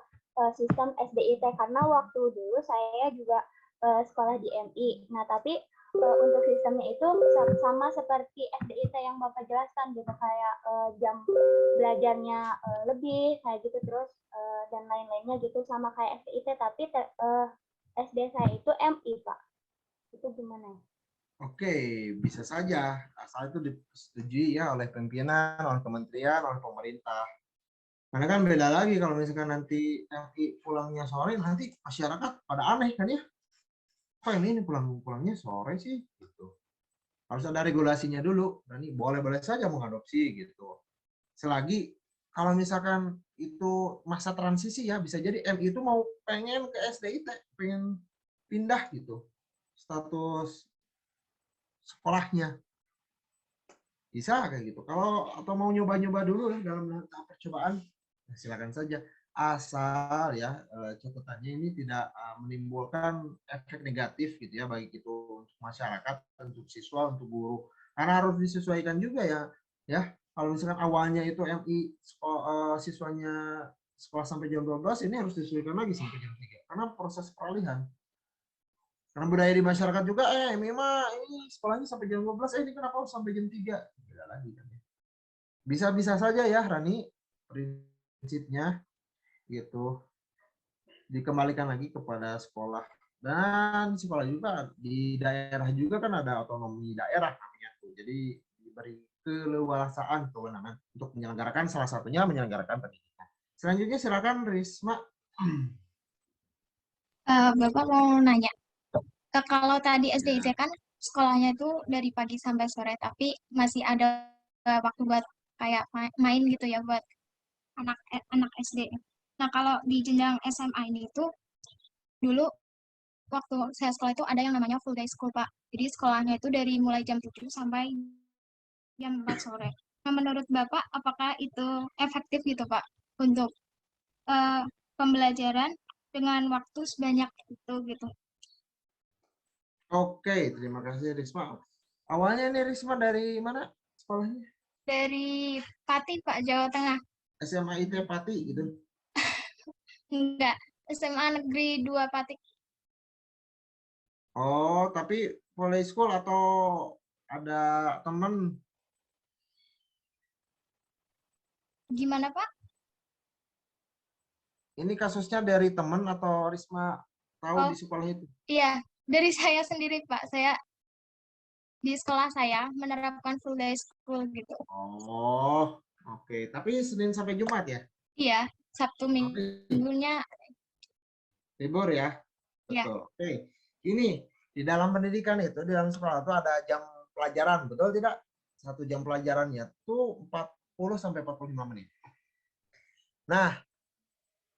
sistem SDIT, karena waktu dulu saya juga sekolah di MI. Nah tapi untuk sistemnya itu sama seperti SDIT yang Bapak jelaskan gitu, kayak jam belajarnya lebih kayak gitu, terus dan lain-lainnya gitu, sama kayak SDIT, tapi SD saya itu MI Pak. Itu gimana? Oke, bisa saja. Asal itu disetujui ya oleh pimpinan, oleh kementerian, oleh pemerintah. Karena kan beda lagi kalau misalkan nanti pulangnya sore, nanti masyarakat pada aneh kan ya. Kok ini pulangnya sore sih? Gitu. Harus ada regulasinya dulu. Nah, ini boleh-boleh saja mengadopsi gitu. Selagi kalau misalkan itu masa transisi ya, bisa jadi MI itu mau pengen ke SDIT, pengen pindah gitu. Status sekolahnya bisa kayak gitu. Kalau atau mau nyoba-nyoba dulu ya dalam tahap percobaan, silakan saja. Asal ya catatannya ini tidak menimbulkan efek negatif gitu ya, baik itu untuk masyarakat, untuk siswa, untuk guru. Karena harus disesuaikan juga ya. Kalau misalkan awalnya itu MI siswanya sekolah sampai jam 12, ini harus disesuaikan lagi sampai jam 3. Karena proses peralihan. Karena budaya di masyarakat juga, memang ini sekolahnya sampai jam 12, ini kenapa sampai jam 3? Beda lagi kan. Bisa-bisa saja ya, Rani, prinsipnya gitu. Dikembalikan lagi kepada sekolah. Dan sekolah juga, di daerah juga kan ada otonomi daerah namanya tuh. Jadi diberi keleluasaan kewenangan untuk menyelenggarakan, salah satunya menyelenggarakan pendidikan. Selanjutnya silakan Risma. Bapak mau nanya. Kalau tadi SDIT kan sekolahnya itu dari pagi sampai sore, tapi masih ada waktu buat kayak main gitu ya buat anak SD. Nah kalau di jenjang SMA ini itu dulu waktu saya sekolah itu ada yang namanya full day school Pak. Jadi sekolahnya itu dari mulai jam 7 sampai jam 4 sore. Nah menurut Bapak apakah itu efektif gitu Pak untuk pembelajaran dengan waktu sebanyak itu gitu? Oke, terima kasih Risma. Awalnya nih Risma dari mana sekolahnya? Dari Pati, Pak, Jawa Tengah. SMA IT Pati gitu? Enggak, SMA Negeri 2 Pati. Oh, tapi mulai school atau ada teman? Gimana, Pak? Ini kasusnya dari teman atau Risma tahu di sekolah itu? Iya, dari saya sendiri, Pak. Saya di sekolah saya menerapkan full day school gitu. Oh, oke. Tapi Senin sampai Jumat ya? Iya, Sabtu Minggunya libur ya? Betul. Oke. Ini di dalam pendidikan itu, di dalam sekolah itu ada jam pelajaran, betul tidak? 1 jam pelajarannya tuh 40 sampai 45 menit. Nah,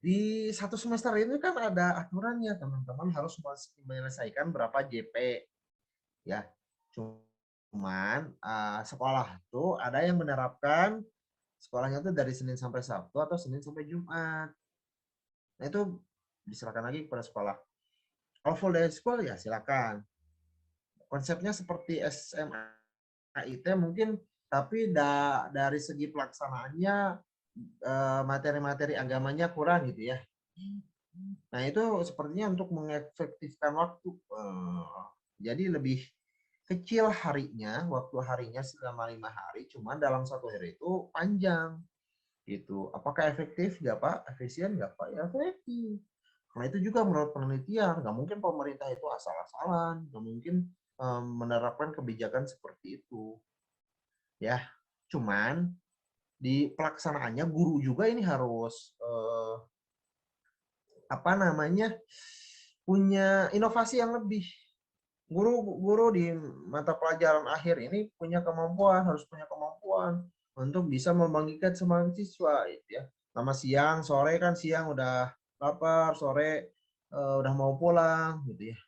di 1 semester ini kan ada aturannya, teman-teman harus menyelesaikan berapa JP. Ya, cuman sekolah itu ada yang menerapkan sekolahnya itu dari Senin sampai Sabtu atau Senin sampai Jumat. Nah, itu diserahkan lagi kepada sekolah. Kalau full day school ya silakan. Konsepnya seperti SMA IT mungkin, tapi dari segi pelaksanaannya materi-materi agamanya kurang gitu ya. Nah itu sepertinya untuk mengefektifkan waktu. Jadi lebih kecil harinya, waktu harinya selama 5 hari, cuma dalam 1 hari itu panjang. Gitu. Apakah efektif? Nggak Pak? Efisien nggak Pak? Ya efektif. Karena itu juga menurut penelitian, nggak mungkin pemerintah itu asal-asalan, nggak mungkin menerapkan kebijakan seperti itu. Ya, cuman di pelaksanaannya guru juga ini harus punya inovasi yang lebih. Guru di mata pelajaran akhir ini harus punya kemampuan untuk bisa membangkitkan semangat siswa, gitu ya. Sama siang, sore kan siang udah lapar, sore udah mau pulang, gitu ya.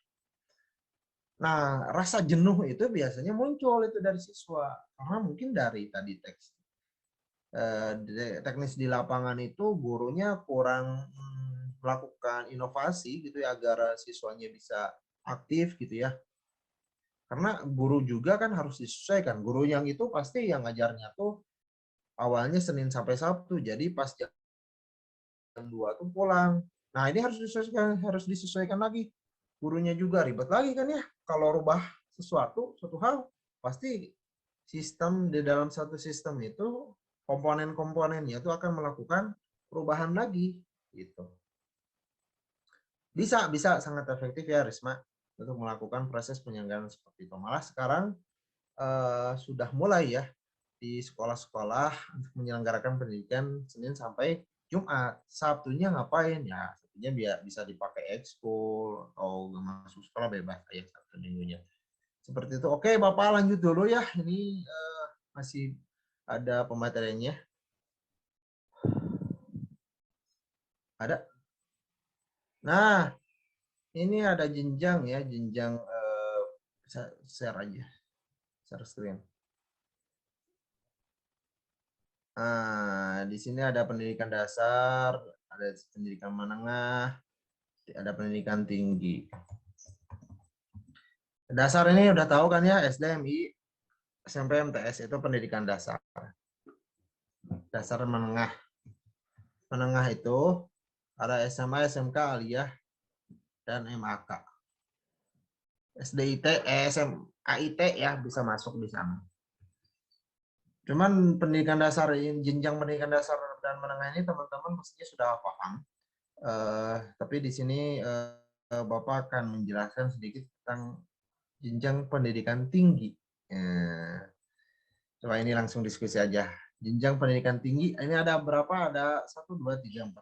Nah, rasa jenuh itu biasanya muncul itu dari siswa karena mungkin dari tadi teknis di lapangan itu gurunya kurang melakukan inovasi gitu ya agar siswanya bisa aktif gitu ya. Karena guru juga kan harus disesuaikan. Guru yang itu pasti yang ngajarnya tuh awalnya Senin sampai Sabtu. Jadi pas jam 2 tuh pulang. Nah, ini harus disesuaikan lagi. Gurunya juga ribet lagi kan ya. Kalau rubah suatu hal, pasti sistem di dalam satu sistem itu komponen-komponennya itu akan melakukan perubahan lagi gitu. Bisa sangat efektif ya Risma untuk melakukan proses penyelenggaraan seperti itu. Malah sekarang sudah mulai ya di sekolah-sekolah untuk menyelenggarakan pendidikan Senin sampai Jumat. Sabtunya ngapain ya? Sabtunya biar bisa dipakai ekskul atau masuk sekolah bebas ya Sabtu minggunya. Seperti itu. Oke, Bapak lanjut dulu ya. Ini masih ada pemateriannya. Ada? Nah, ini ada jenjang ya, jenjang share aja. Share screen. Nah, di sini ada pendidikan dasar, ada pendidikan menengah, ada pendidikan tinggi. Dasar ini udah tahu kan ya, SD, MI, SMP, MTS itu pendidikan dasar. Dasar menengah. Menengah itu ada SMA, SMK, aliyah, dan MAK. SDIT, SMKIT ya bisa masuk di sana. Cuman pendidikan dasar, jenjang pendidikan dasar dan menengah ini teman-teman mestinya sudah paham. Tapi di sini Bapak akan menjelaskan sedikit tentang jenjang pendidikan tinggi. Coba ini langsung diskusi aja. Jenjang pendidikan tinggi, ini ada berapa? Ada 1, 2, 3, 4.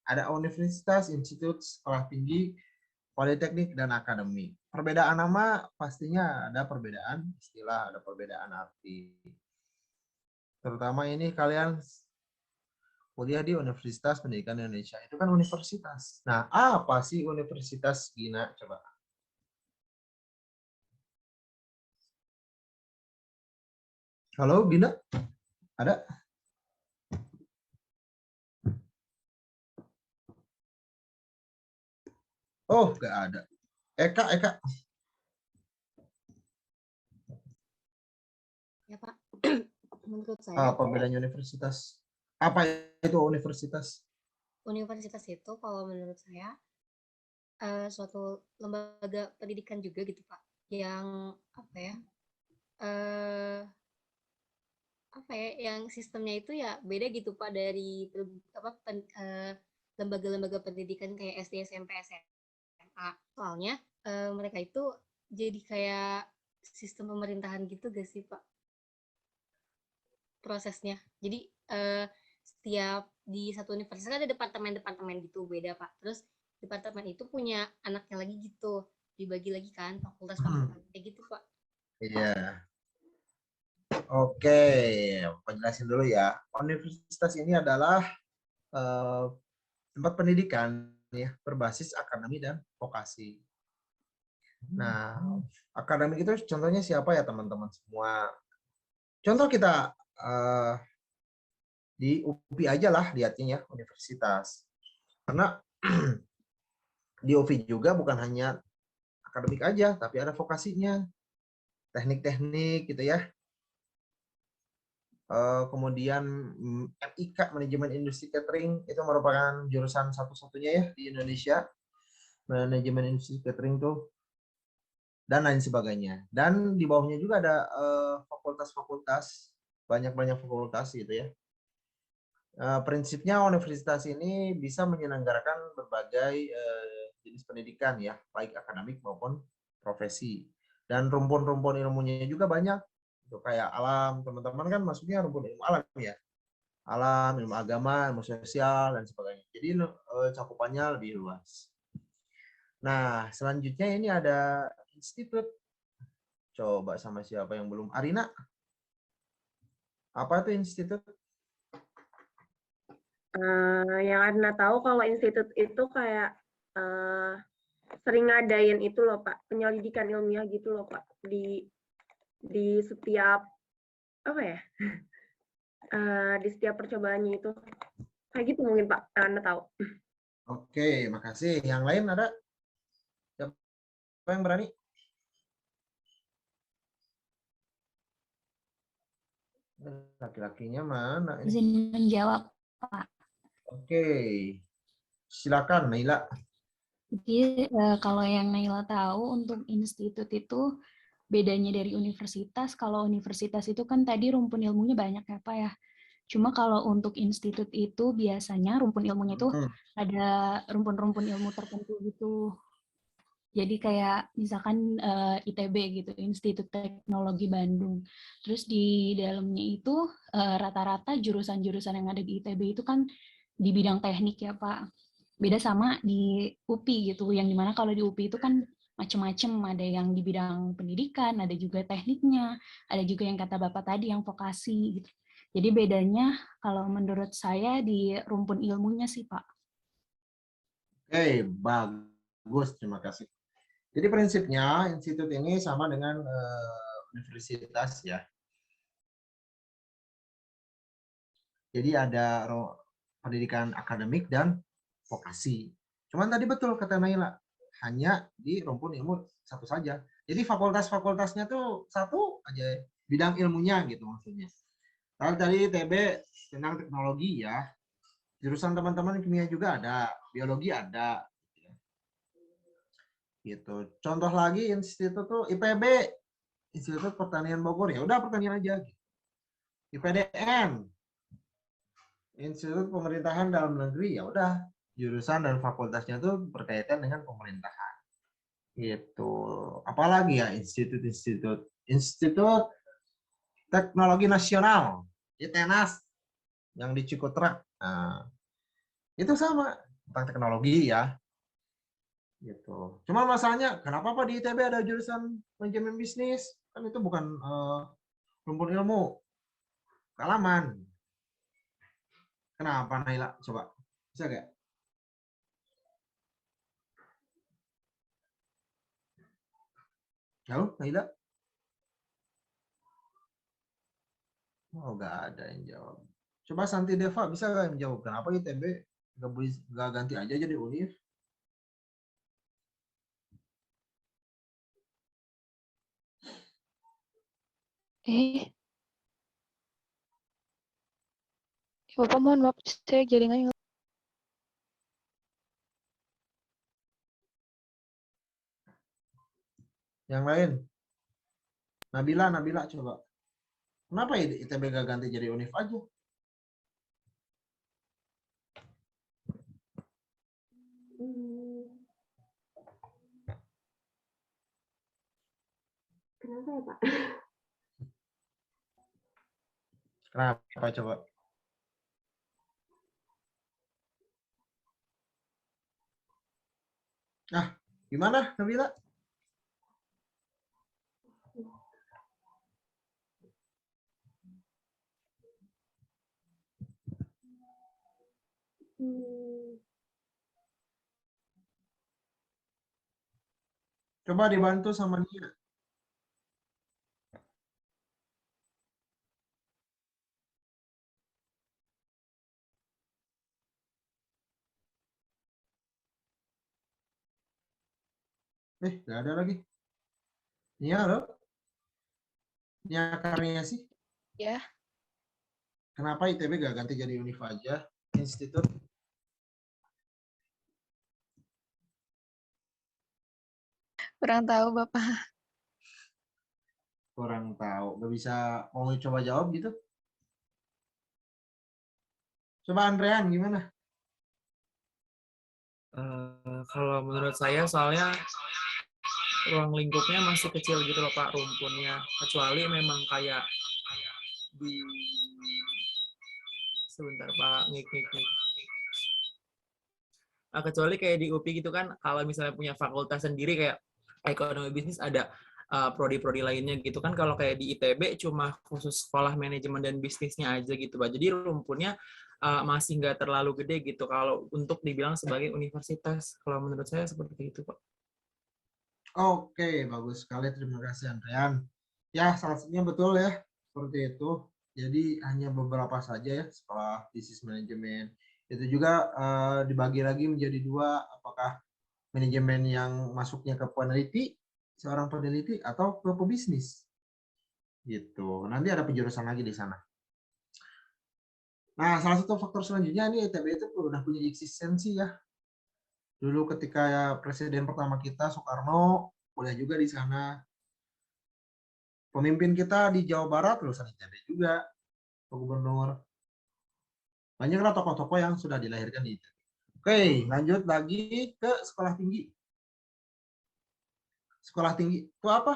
Ada universitas, institut, sekolah tinggi, politeknik, dan akademi. Perbedaan nama pastinya ada perbedaan istilah, ada perbedaan arti. Terutama ini kalian kuliah di Universitas Pendidikan Indonesia. Itu kan universitas. Nah, apa sih Universitas Gina? Coba. Halo, Gina? Ada? Oh, nggak ada. Eka. Ya, Pak. Menurut saya. Apa bedanya universitas? Apa itu universitas? Universitas itu kalau menurut saya suatu lembaga pendidikan juga gitu Pak, yang yang sistemnya itu ya beda gitu Pak dari lembaga-lembaga pendidikan kayak SD, SMP, SMA. Soalnya mereka itu jadi kayak sistem pemerintahan gitu gak sih Pak? Prosesnya. Jadi setiap di satu universitas ada departemen-departemen gitu beda Pak. Terus departemen itu punya anaknya lagi gitu, dibagi lagi kan fakultas-fakultas kayak gitu Pak. Iya. Oke, penjelasin dulu ya. Universitas ini adalah tempat pendidikan ya berbasis akademi dan vokasi. Nah, akademik itu contohnya siapa ya teman-teman semua? Contoh kita di UPI aja lah lihatnya ya, universitas. Karena di UPI juga bukan hanya akademik aja, tapi ada vokasinya, teknik-teknik gitu ya. Kemudian MIK, Manajemen Industri Catering, itu merupakan jurusan satu-satunya ya di Indonesia, Manajemen Industri Catering tuh, dan lain sebagainya. Dan di bawahnya juga ada fakultas-fakultas, banyak-banyak fakultas gitu ya. Prinsipnya universitas ini bisa menyelenggarakan berbagai jenis pendidikan ya, baik akademik maupun profesi. Dan rumpun-rumpun ilmunya juga banyak. Itu kayak alam, teman-teman kan maksudnya rumpun ilmu alam ya. Alam, ilmu agama, ilmu sosial, dan sebagainya. Jadi cakupannya lebih luas. Nah, selanjutnya ini ada institut. Coba sama siapa yang belum? Arina? Apa itu institut? Yang Arina tahu kalau institut itu kayak sering ngadain itu loh Pak, penyelidikan ilmiah gitu loh Pak, di setiap apa ya, di setiap percobaannya itu kayak gitu mungkin Pak, Anda tahu. Oke, makasih. Yang lain ada? Siapa yang berani? Laki-lakinya mana? Izin menjawab, Pak. Oke, silakan Naila. Jadi kalau yang Naila tahu untuk institut itu bedanya dari universitas, kalau universitas itu kan tadi rumpun ilmunya banyak ya Pak ya. Cuma kalau untuk institut itu biasanya rumpun ilmunya itu ada rumpun-rumpun ilmu tertentu gitu. Jadi kayak misalkan ITB gitu, Institut Teknologi Bandung. Terus di dalamnya itu rata-rata jurusan-jurusan yang ada di ITB itu kan di bidang teknik ya Pak. Beda sama di UPI gitu, yang dimana kalau di UPI itu kan macam-macam, ada yang di bidang pendidikan, ada juga tekniknya, ada juga yang kata Bapak tadi yang vokasi gitu. Jadi bedanya kalau menurut saya di rumpun ilmunya sih Pak. Oke, bagus, terima kasih. Jadi prinsipnya institut ini sama dengan universitas ya. Jadi ada pendidikan akademik dan vokasi. Cuman tadi betul kata Naila, hanya di rumpun ilmu satu saja. Jadi fakultas-fakultasnya tuh satu aja bidang ilmunya gitu maksudnya. Kalau tadi TB tentang teknologi ya, jurusan teman-teman kimia juga ada, biologi ada. Gitu. Contoh lagi institut tuh IPB, Institut Pertanian Bogor, ya udah pertanian aja. IPDN, Institut Pemerintahan Dalam Negeri, ya udah jurusan dan fakultasnya tuh berkaitan dengan pemerintahan. Gitu. Apalagi ya Institut Teknologi Nasional, ITENAS yang di Cikutra. Nah, itu sama tentang teknologi ya. Gitu. Cuma masalahnya kenapa Pak di ITB ada jurusan manajemen bisnis? Kan itu bukan rumpun ilmu. Kealaman. Kenapa Naila? Coba. Bisa gak? Jauh Naila? Oh, gak ada yang jawab. Coba Santi Deva bisa gak yang jawab? Kenapa ITB gak ganti aja jadi UNIF? Bapak mohon maaf, saya jaringannya. Yang lain? Nabila coba. Kenapa ITB gak ganti jadi UNIF aja? Kenapa ya Pak? Kenapa coba? Nah, gimana Nabila? Coba dibantu sama Nia. Gak ada lagi. Nia, halo? Nia Karnia sih? Ya. Kenapa ITB gak ganti jadi UNIF aja? Institut? Kurang tahu Bapak. Kurang tahu. Gak bisa mau coba jawab gitu? Coba Andrean gimana? Kalau menurut saya soalnya ruang lingkupnya masih kecil gitu loh Pak, rumpunnya. Kecuali memang kayak di sebentar Pak, ngik. Kecuali kayak di UPI gitu kan, kalau misalnya punya fakultas sendiri kayak ekonomi bisnis ada prodi-prodi lainnya gitu kan. Kalau kayak di ITB cuma khusus sekolah manajemen dan bisnisnya aja gitu Pak. Jadi rumpunnya masih nggak terlalu gede gitu kalau untuk dibilang sebagai universitas. Kalau menurut saya seperti itu Pak. Oke, bagus sekali. Terima kasih Andrean. Ya, salah satunya betul ya. Seperti itu. Jadi hanya beberapa saja ya sekolah bisnis manajemen. Itu juga dibagi lagi menjadi dua, apakah manajemen yang masuknya ke peneliti, seorang peneliti, atau ke pebisnis. Gitu. Nanti ada penjurusan lagi di sana. Nah, salah satu faktor selanjutnya ini ITB itu udah punya eksistensi ya. Dulu ketika presiden pertama kita Soekarno kuliah juga di sana. Pemimpin kita di Jawa Barat lulusan ITB juga, gubernur. Banyaklah tokoh-tokoh yang sudah dilahirkan di ITB. Oke, lanjut lagi ke sekolah tinggi. Sekolah tinggi itu apa?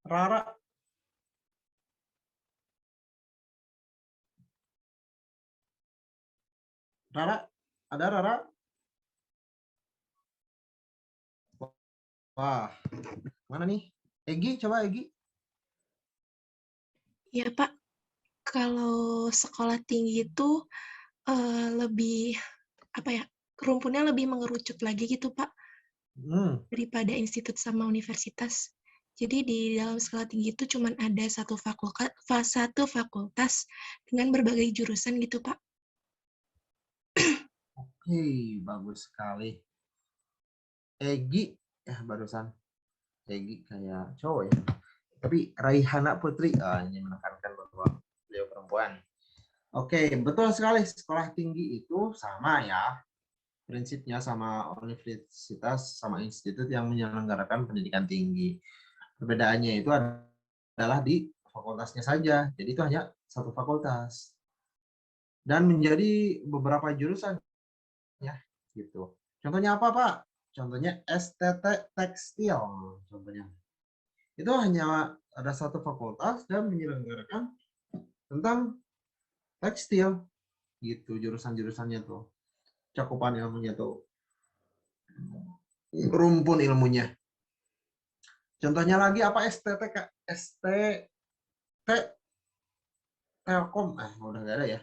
Rara. Rara, ada Rara? Wah, mana nih? Egi, coba Egi. Ya Pak, kalau sekolah tinggi itu lebih apa ya, rumpunnya lebih mengerucut lagi gitu Pak, daripada institut sama universitas. Jadi di dalam sekolah tinggi itu cuma ada satu fakultas dengan berbagai jurusan gitu Pak. Oke, bagus sekali. Egi, barusan Egi kayak cowok ya. Tapi Raihana Putri, ini menekankan bahwa beliau perempuan. Oke, betul sekali. Sekolah tinggi itu sama ya. Prinsipnya sama universitas, sama institut yang menyelenggarakan pendidikan tinggi. Perbedaannya itu adalah di fakultasnya saja. Jadi itu hanya satu fakultas. Dan menjadi beberapa jurusan ya, gitu. Contohnya apa, Pak? Contohnya STT Tekstil, contohnya. Itu hanya ada satu fakultas dan menyelenggarakan tentang tekstil, gitu jurusan-jurusannya tuh. Cakupan ilmunya tuh. Rumpun ilmunya. Contohnya lagi apa? STT Telkom, udah nggak ada ya.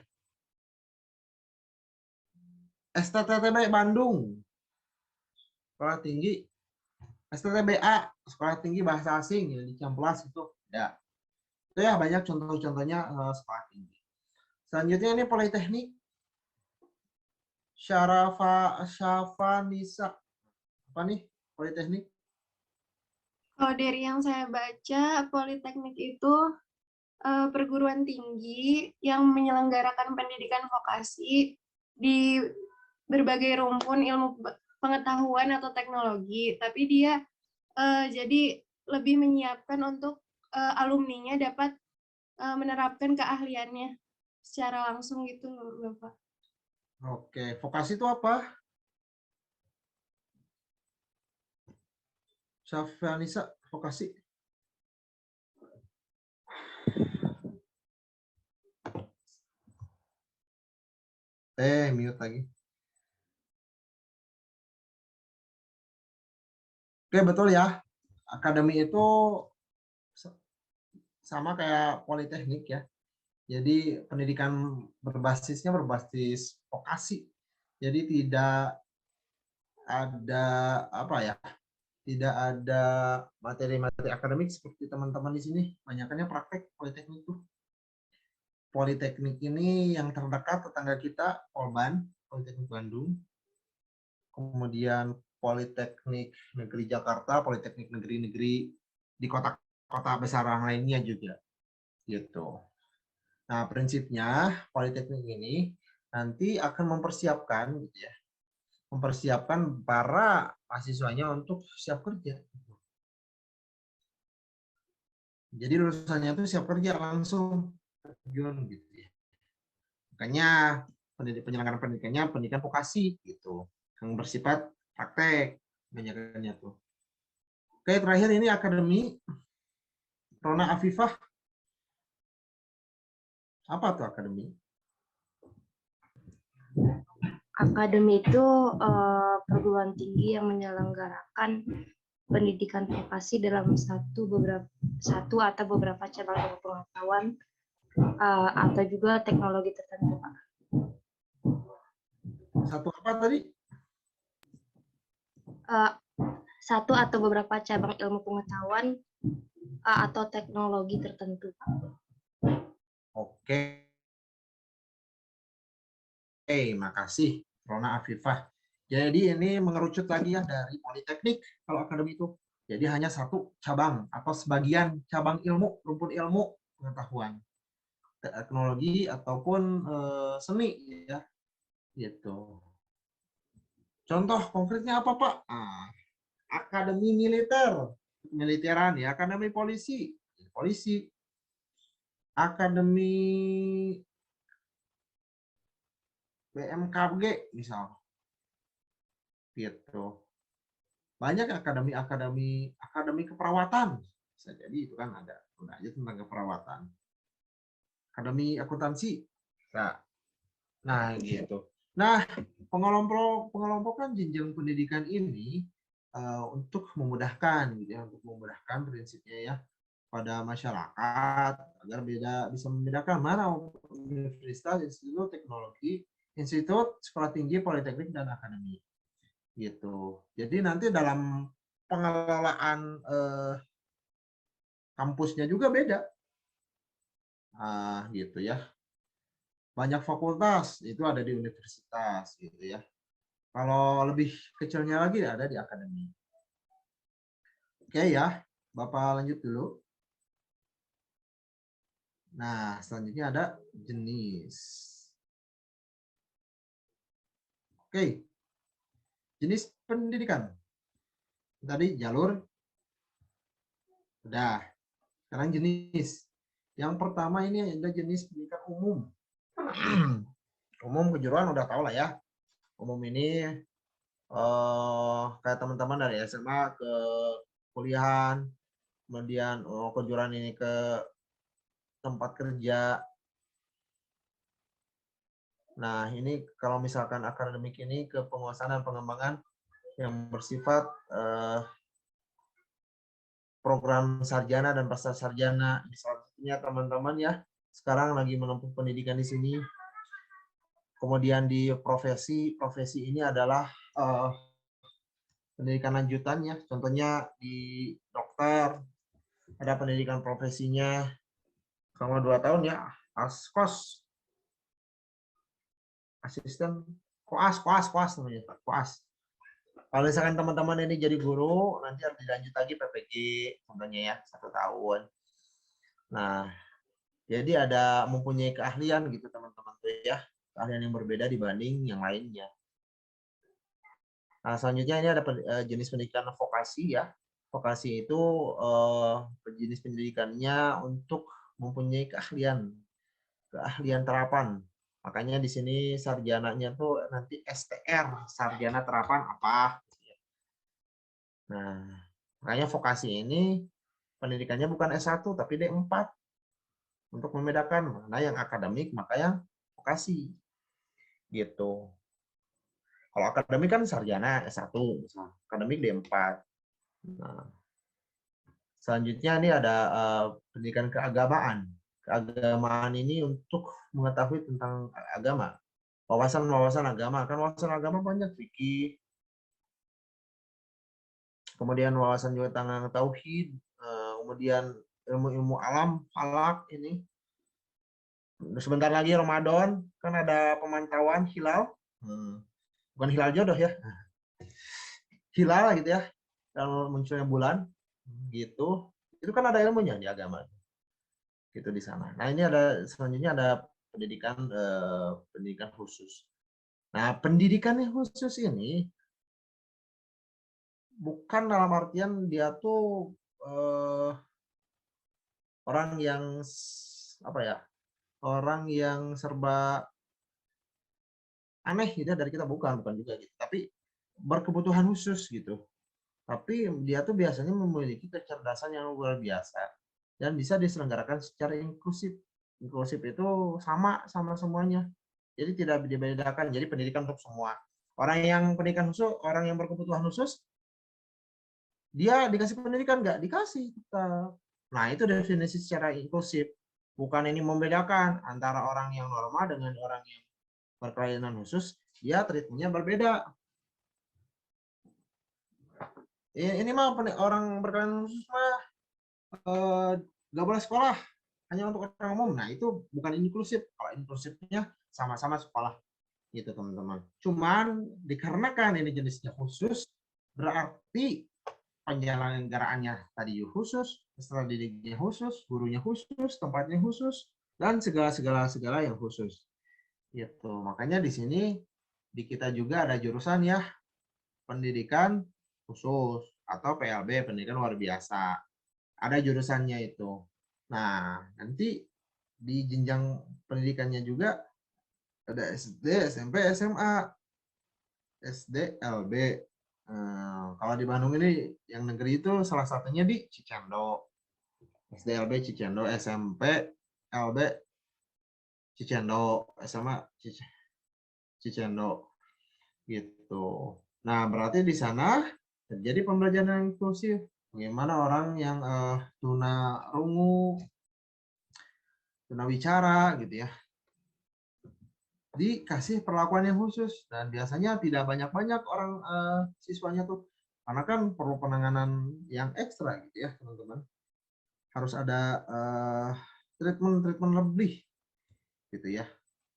STTB Bandung, sekolah tinggi. STTBA, sekolah tinggi bahasa asing ya, di Ciamplas itu ya. Itu ya banyak contoh-contohnya sekolah tinggi. Selanjutnya ini Politeknik. Syafanisa. Apa nih Politeknik? Kalau dari yang saya baca, Politeknik itu perguruan tinggi yang menyelenggarakan pendidikan vokasi di berbagai rumpun ilmu pengetahuan atau teknologi, tapi dia jadi lebih menyiapkan untuk alumninya dapat menerapkan keahliannya secara langsung gitu, Bapak. Oke, vokasi itu apa? Syafanisa, vokasi. Mute lagi. Oke, betul ya. Akademi itu sama kayak Politeknik ya. Jadi pendidikan berbasis vokasi. Jadi tidak ada apa ya? Tidak ada materi-materi akademik seperti teman-teman di sini. Banyakannya praktek Politeknik itu. Politeknik ini yang terdekat tetangga kita, Polban, Politeknik Bandung. Kemudian Politeknik Negeri Jakarta, Politeknik Negeri-Negeri di kota-kota besar lainnya juga. Gitu. Nah, prinsipnya Politeknik ini nanti akan mempersiapkan gitu ya. Mempersiapkan para mahasiswanya untuk siap kerja. Jadi lulusannya itu siap kerja langsung terjun gitu ya. Makanya penyelenggaraan pendidikannya pendidikan vokasi gitu, yang bersifat praktek kebanyakannya tuh. Oke, terakhir ini akademi Rona Afifah. Apa tuh akademi? Akademi itu perguruan tinggi yang menyelenggarakan pendidikan vokasi dalam satu atau beberapa cabang ilmu pengetahuan atau juga teknologi tertentu, Pak. Satu apa tadi? Satu atau beberapa cabang ilmu pengetahuan atau teknologi tertentu, Pak. Oke. Makasih Rona Afifah. Jadi ini mengerucut lagi ya dari politeknik kalau akademi itu. Jadi hanya satu cabang atau sebagian cabang ilmu, rumpun ilmu pengetahuan, teknologi ataupun seni ya. Gitu. Contoh konkretnya apa, Pak? Akademi militer, militeran ya, akademi polisi, polisi. Akademi BMKG misal. Gitu. Banyak akademi keperawatan. Bisa jadi itu kan ada aja tentang keperawatan. Akademi akuntansi. Nah, gitu. Nah, pengelompokan jenjang pendidikan ini untuk memudahkan gitu ya, untuk memudahkan prinsipnya ya pada masyarakat agar bisa membedakan mana universitas, institut teknologi, institut, sekolah tinggi, politeknik, dan akademi. Gitu. Jadi nanti dalam pengelolaan kampusnya juga beda. Gitu ya. Banyak fakultas itu ada di universitas gitu ya. Kalau lebih kecilnya lagi ada di akademi. Oke ya, Bapak lanjut dulu. Nah, selanjutnya ada jenis. Oke. Jenis pendidikan. Tadi jalur. Udah. Sekarang jenis. Yang pertama ini ada jenis pendidikan umum. Umum kejuruan udah tahu lah ya. Umum ini kayak teman-teman dari SMA ke kuliahan, kemudian kejuruan ini ke tempat kerja. Nah, ini kalau misalkan akademik ini ke penguasaan dan pengembangan yang bersifat program sarjana dan pasca sarjana. Misalnya teman-teman ya, sekarang lagi menempuh pendidikan di sini. Kemudian di profesi ini adalah pendidikan lanjutannya. Contohnya di dokter, ada pendidikan profesinya selama 2 tahun ya, askos, asisten, koas namanya, koas. Kalau misalkan teman-teman ini jadi guru, nanti harus dilanjut lagi PPG, contohnya ya, 1 tahun. Nah, jadi ada mempunyai keahlian gitu teman-teman tuh ya, keahlian yang berbeda dibanding yang lainnya. Nah, selanjutnya ini ada jenis pendidikan vokasi ya. Vokasi itu jenis pendidikannya untuk mempunyai keahlian terapan. Makanya di sini sarjananya tuh nanti STR, sarjana terapan apa. Nah, makanya vokasi ini pendidikannya bukan S1 tapi D4. Untuk membedakan mana yang akademik, maka yang vokasi. Gitu. Kalau akademik kan sarjana S1, akademik D4. Nah, selanjutnya ini ada pendidikan keagamaan. Keagamaan ini untuk mengetahui tentang agama. Wawasan agama. Kan wawasan agama banyak, fikih. Kemudian wawasan juga tentang tauhid. Kemudian ilmu-ilmu alam, falak ini. Sebentar lagi Ramadan, kan ada pemantauan hilal. Bukan hilal jodoh ya. Hilal gitu ya. Kalau munculnya bulan gitu. Itu kan ada ilmunya di agama. Gitu di sana. Nah, ini ada selanjutnya ada pendidikan khusus. Nah, pendidikan khusus ini bukan dalam artian dia tuh orang yang apa ya? Orang yang serba aneh gitu dari kita, bukan juga gitu, tapi berkebutuhan khusus gitu. Tapi dia tuh biasanya memiliki kecerdasan yang luar biasa dan bisa diselenggarakan secara inklusif. Inklusif itu sama semuanya. Jadi tidak dibedakan. Jadi pendidikan untuk semua. Orang yang pendidikan khusus, orang yang berkebutuhan khusus, dia dikasih pendidikan nggak? Dikasih tetap. Nah, itu definisi secara inklusif. Bukan ini membedakan antara orang yang normal dengan orang yang berkelainan khusus, dia treatmentnya berbeda. Ini mah orang berkelainan khusus mah nggak boleh sekolah, hanya untuk orang umum. Nah, itu bukan inklusif. Kalau inklusifnya sama-sama sekolah gitu teman-teman. Cuman dikarenakan ini jenisnya khusus, berarti penyelenggaraannya tadi khusus, peserta didiknya khusus, gurunya khusus, tempatnya khusus, dan segala yang khusus. Gitu. Makanya di sini di kita juga ada jurusan ya pendidikan khusus atau PLB, pendidikan luar biasa. Ada jurusannya itu. Nah, nanti di jenjang pendidikannya juga ada SD, SMP, SMA, SD, LB. Kalau di Bandung ini yang negeri itu salah satunya di Cicendo. SD, LB, Cicendo, SMP, LB, Cicendo, SMA, Cicendo. Gitu. Nah, berarti di sana terjadi pembelajaran inklusif. Bagaimana orang yang tunarungu, tunawicara gitu ya, dikasih perlakuan yang khusus. Dan biasanya tidak banyak-banyak orang siswanya tuh, karena kan perlu penanganan yang ekstra gitu ya teman-teman. Harus ada treatment lebih gitu ya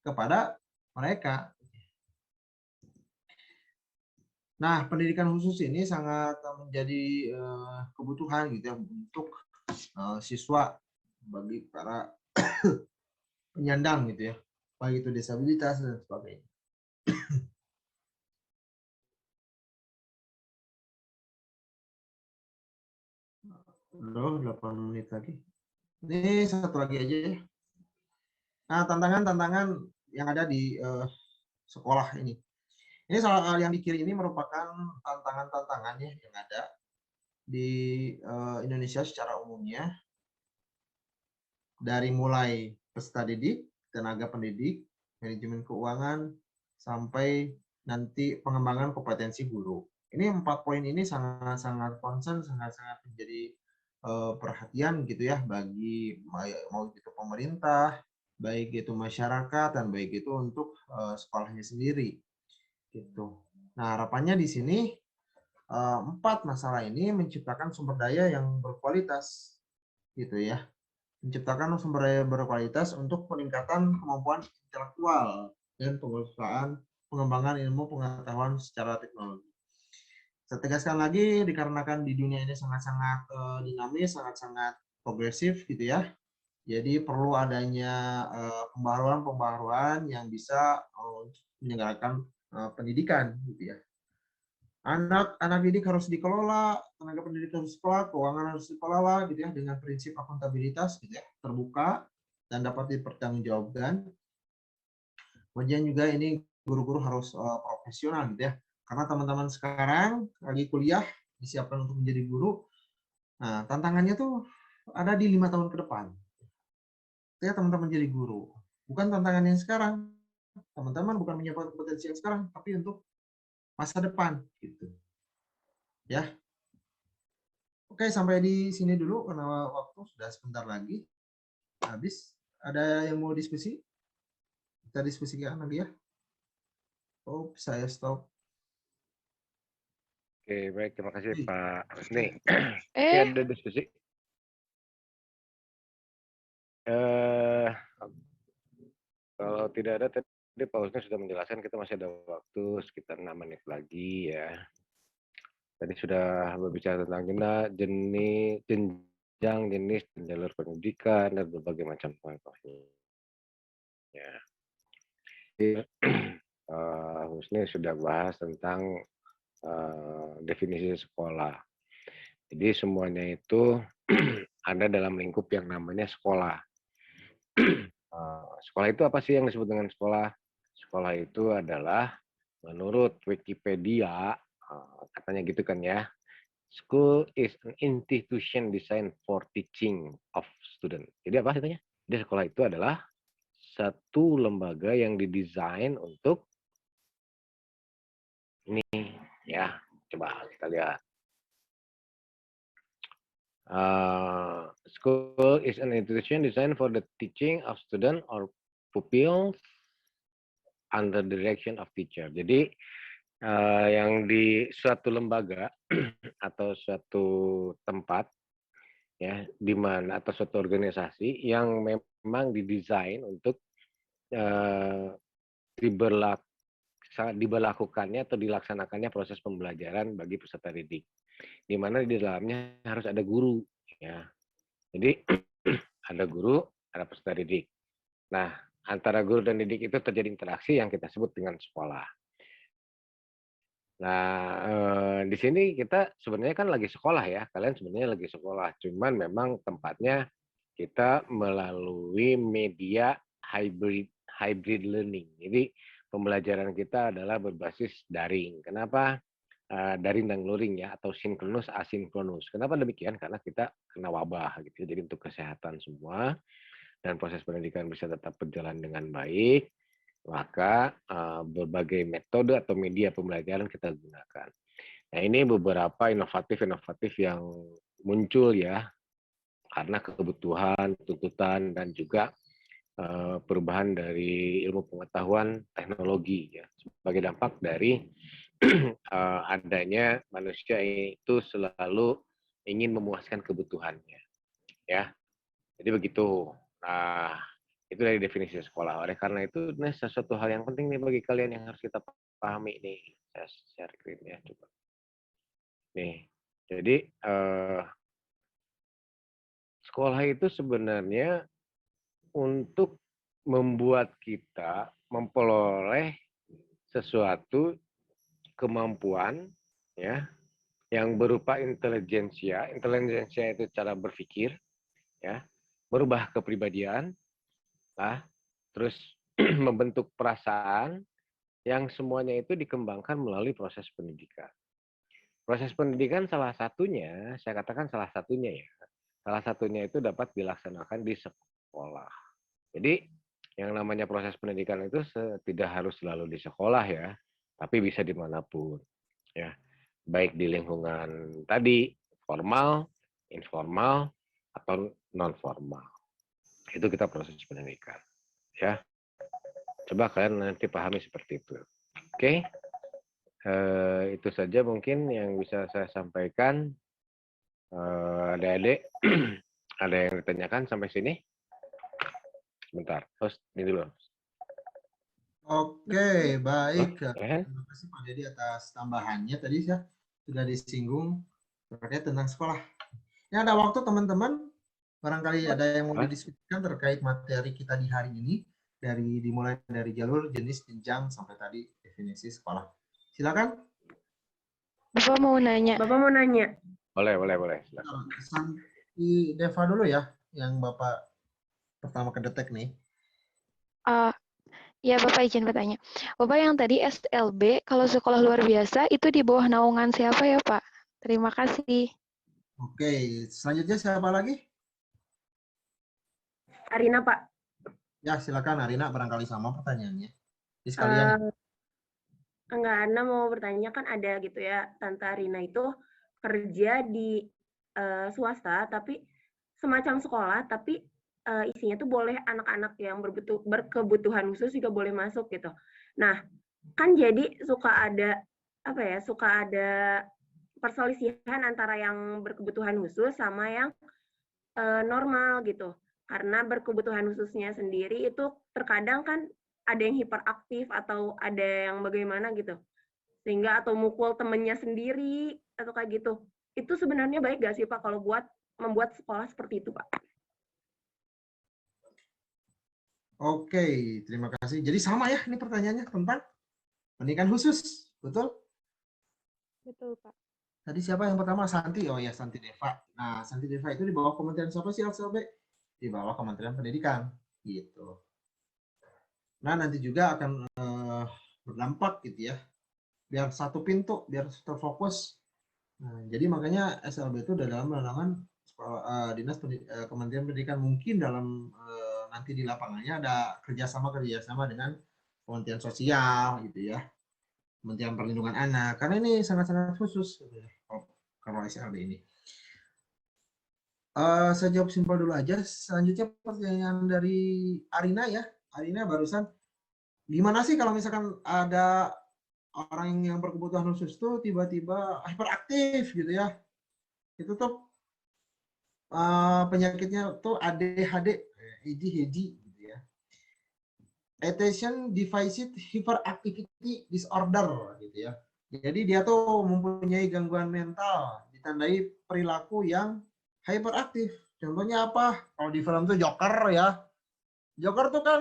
kepada mereka. Nah, pendidikan khusus ini sangat menjadi kebutuhan gitu ya untuk siswa bagi para penyandang gitu ya, baik itu disabilitas dan sebagainya. Udah 8 menit lagi. Ini satu lagi aja ya. Nah, tantangan-tantangan yang ada di sekolah ini. Ini soal yang di kiri ini merupakan tantangan-tantangan ya yang ada di Indonesia secara umumnya. Dari mulai peserta didik, tenaga pendidik, manajemen keuangan, sampai nanti pengembangan kompetensi guru. Ini 4 poin ini sangat-sangat concern, sangat-sangat menjadi perhatian gitu ya bagi mau itu pemerintah, baik itu masyarakat, dan baik itu untuk sekolahnya sendiri. Gitu. Nah, harapannya di sini 4 masalah ini menciptakan sumber daya yang berkualitas, gitu ya. Menciptakan sumber daya berkualitas untuk peningkatan kemampuan intelektual dan pengembangan ilmu pengetahuan secara teknologi. Saya tegaskan lagi, dikarenakan di dunia ini sangat-sangat dinamis, sangat-sangat progresif, gitu ya. Jadi perlu adanya pembaharuan yang bisa menyelenggarakan pendidikan gitu ya. Anak didik harus dikelola, tenaga pendidik harus dikelola, keuangan harus dikelola gitu ya dengan prinsip akuntabilitas gitu ya, terbuka dan dapat dipertanggungjawabkan. Kemudian juga ini guru-guru harus profesional gitu ya. Karena teman-teman sekarang lagi kuliah disiapkan untuk menjadi guru. Nah, tantangannya tuh ada di 5 tahun ke depan. Ya, teman-teman jadi guru. Bukan tantangan yang sekarang. Teman-teman bukan menyiapkan kompetensi yang sekarang, tapi untuk masa depan gitu. Ya. Oke, sampai di sini dulu karena waktu sudah sebentar lagi habis. Ada yang mau diskusi? Kita diskusikan lagi ya. Oh, saya stop. Oke, baik. Terima kasih Pak Husni. Ada diskusi? Kalau tidak ada, tadi Pak Husni sudah menjelaskan, kita masih ada waktu sekitar 6 menit lagi ya. Tadi sudah berbicara tentang jenis, jenjang, jenis, dan jalur pendidikan, dan berbagai macam pengetahuan. Ya. Husni sudah bahas tentang definisi sekolah. Jadi semuanya itu ada dalam lingkup yang namanya sekolah. Sekolah itu apa sih yang disebut dengan sekolah? Sekolah itu adalah menurut Wikipedia, katanya gitu kan ya, school is an institution designed for teaching of student. Jadi apa katanya? Jadi sekolah itu adalah satu lembaga yang didesain untuk ini ya. Coba kita lihat. School is an institution designed for the teaching of student or pupils under the direction of teacher. Jadi yang di suatu lembaga atau suatu tempat ya di mana atau suatu organisasi yang memang didesain untuk diberlakukannya atau dilaksanakannya proses pembelajaran bagi peserta didik, di mana di dalamnya harus ada guru ya. Jadi ada guru, ada peserta didik. Nah, antara guru dan didik itu terjadi interaksi yang kita sebut dengan sekolah. Nah, di sini kita sebenarnya kan lagi sekolah ya. Kalian sebenarnya lagi sekolah, cuman memang tempatnya kita melalui media hybrid learning. Jadi pembelajaran kita adalah berbasis daring. Kenapa? Daring dan luring ya, atau sinkronus asinkronus. Kenapa demikian? Karena kita kena wabah gitu. Jadi untuk kesehatan semua dan proses pendidikan bisa tetap berjalan dengan baik, maka berbagai metode atau media pembelajaran kita gunakan. Nah, ini beberapa inovatif yang muncul ya, karena kebutuhan, tuntutan, dan juga perubahan dari ilmu pengetahuan teknologi ya, sebagai dampak dari adanya manusia itu selalu ingin memuaskan kebutuhannya ya. Jadi begitu. Nah, itu dari definisi sekolah. Oleh karena itu, ini sesuatu hal yang penting nih bagi kalian yang harus kita pahami nih. Saya share screen ya, coba. Nih, jadi sekolah itu sebenarnya untuk membuat kita memperoleh sesuatu kemampuan ya yang berupa intelijensia. Intelijensia itu cara berpikir ya, merubah kepribadian lah, terus membentuk perasaan yang semuanya itu dikembangkan melalui proses pendidikan. Proses pendidikan salah satunya, saya katakan salah satunya ya. Salah satunya itu dapat dilaksanakan di sekolah. Jadi yang namanya proses pendidikan itu tidak harus selalu di sekolah ya, tapi bisa dimanapun ya, baik di lingkungan tadi formal, informal, atau non formal. Itu kita proses pendidikan ya. Coba kalian nanti pahami seperti itu. Oke, itu saja mungkin yang bisa saya sampaikan. Adik-adik ada yang ditanyakan sampai sini? Sebentar, host ini dulu. Oke, baik. Terima kasih Pak Dedi atas tambahannya. Tadi ya sudah disinggung terkait tentang sekolah. Ini ada waktu teman-teman, barangkali ada yang mau didiskusikan terkait materi kita di hari ini, dimulai dari jalur, jenis, jenjang, sampai tadi definisi sekolah. Silakan. Bapak mau nanya. Boleh. Silakan. Santi Deva dulu ya, yang Bapak pertama kedetek nih. Ya, Bapak izin bertanya. Bapak yang tadi SLB, kalau sekolah luar biasa, itu di bawah naungan siapa ya, Pak? Terima kasih. Oke, selanjutnya siapa lagi? Arina, Pak. Ya, silakan Arina, barangkali sama pertanyaannya. Di sekalian. Enggak, Ana mau bertanya, kan ada gitu ya, Tante Arina itu kerja di swasta, tapi semacam sekolah, tapi isinya tuh boleh anak-anak yang berkebutuhan khusus juga boleh masuk gitu. Nah, kan jadi suka ada perselisihan antara yang berkebutuhan khusus sama yang normal gitu. Karena berkebutuhan khususnya sendiri itu terkadang kan ada yang hiperaktif atau ada yang bagaimana gitu. Sehingga atau mukul temennya sendiri atau kayak gitu. Itu sebenarnya baik gak sih Pak kalau membuat sekolah seperti itu Pak? Oke, terima kasih. Jadi sama ya ini pertanyaannya tentang pendidikan khusus, betul? Betul, Pak. Tadi siapa yang pertama? Santi. Oh ya, Santi Deva. Nah, Santi Deva itu di bawah Kementerian siapa sih, LCLB? Di bawah Kementerian Pendidikan, gitu. Nah, nanti juga akan berdampak gitu ya. Biar satu pintu, biar terfokus. Nah, jadi makanya SLB itu dalam naungan Dinas Kementerian Pendidikan, mungkin dalam nanti di lapangannya ada kerjasama dengan Kementerian Sosial gitu ya, Kementerian Perlindungan Anak, karena ini sangat-sangat khusus gitu ya, kalau SLB ini. Saya jawab simpel dulu aja. Selanjutnya pertanyaan dari Arina ya. Arina barusan, gimana sih kalau misalkan ada orang yang berkebutuhan khusus tuh tiba-tiba hyperaktif gitu ya? Itu tuh penyakitnya tuh ADHD, ADHD gitu ya. Attention Deficit Hyperactivity Disorder gitu ya. Jadi dia tuh mempunyai gangguan mental ditandai perilaku yang hyperaktif. Contohnya apa? Kalau di film tuh Joker ya. Joker tuh kan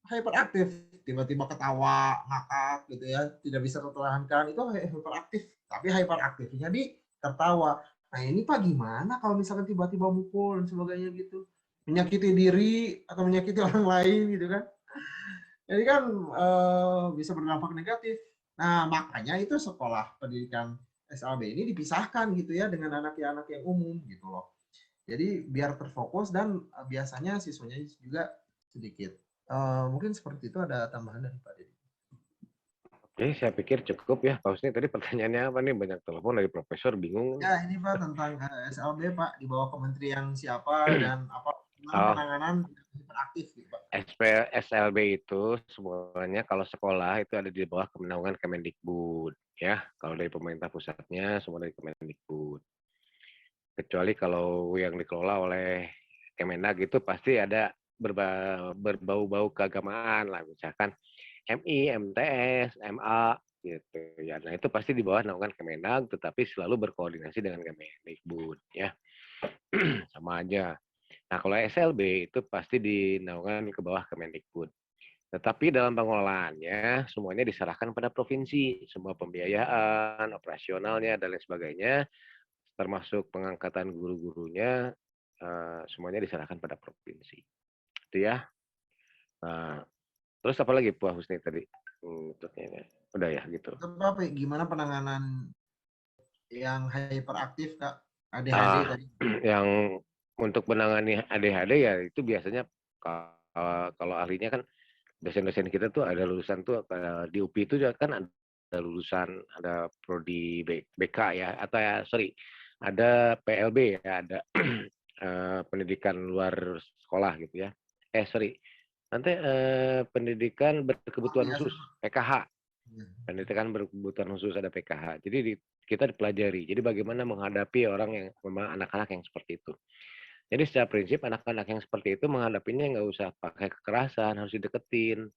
hyperaktif, tiba-tiba ketawa, ngakak gitu ya, tidak bisa tertahankan, itu hyperaktif. Tapi hyperaktifnya di tertawa. Nah ini Pak gimana kalau misalkan tiba-tiba mukul dan sebagainya gitu, menyakiti diri atau menyakiti orang lain gitu kan? Jadi kan bisa berdampak negatif. Nah makanya itu sekolah pendidikan SLB ini dipisahkan gitu ya dengan anak-anak yang umum gitu loh. Jadi biar terfokus dan biasanya siswanya juga sedikit. Mungkin seperti itu. Ada tambahan dari Pak Dedi? Oke, saya pikir cukup ya Pak Husni. Tadi pertanyaannya apa nih? Banyak telepon dari profesor, bingung. Ya ini Pak tentang SLB Pak, di bawah kementerian siapa dan apa penanganan hiperaktif gitu Pak. SLB itu semuanya kalau sekolah itu ada di bawah kemenangan Kemendikbud ya. Kalau dari pemerintah pusatnya semua dari Kemendikbud. Kecuali kalau yang dikelola oleh Kemenag itu pasti ada berbau-bau keagamaan lah, misalkan MI, MTS, MA gitu ya. Nah itu pasti di bawah naungan Kemenag, tetapi selalu berkoordinasi dengan Kemendikbud ya. Sama aja. Nah kalau SLB itu pasti di naungan ke bawah Kemendikbud. Tetapi dalam pengelolaannya semuanya diserahkan pada provinsi, semua pembiayaan, operasionalnya dan lain sebagainya, termasuk pengangkatan guru-gurunya, semuanya diserahkan pada provinsi. Itu ya. Nah, terus apa lagi Pak Husni tadi? Udah ya gitu. Pak, gimana penanganan yang hyperaktif Kak? ADHD tadi. Yang untuk menangani ADHD ya itu biasanya kalau ahlinya kan dosen-dosen kita tuh ada lulusan tuh di UPI itu kan ada lulusan, ada prodi BK ya, atau ya sorry, ada PLB ya, ada pendidikan luar sekolah gitu ya. Sorry, nanti pendidikan berkebutuhan khusus PKH, pendidikan berkebutuhan khusus ada PKH. Jadi kita dipelajari. Jadi bagaimana menghadapi orang yang memang anak-anak yang seperti itu. Jadi secara prinsip anak-anak yang seperti itu menghadapinya nggak usah pakai kekerasan, harus dideketin.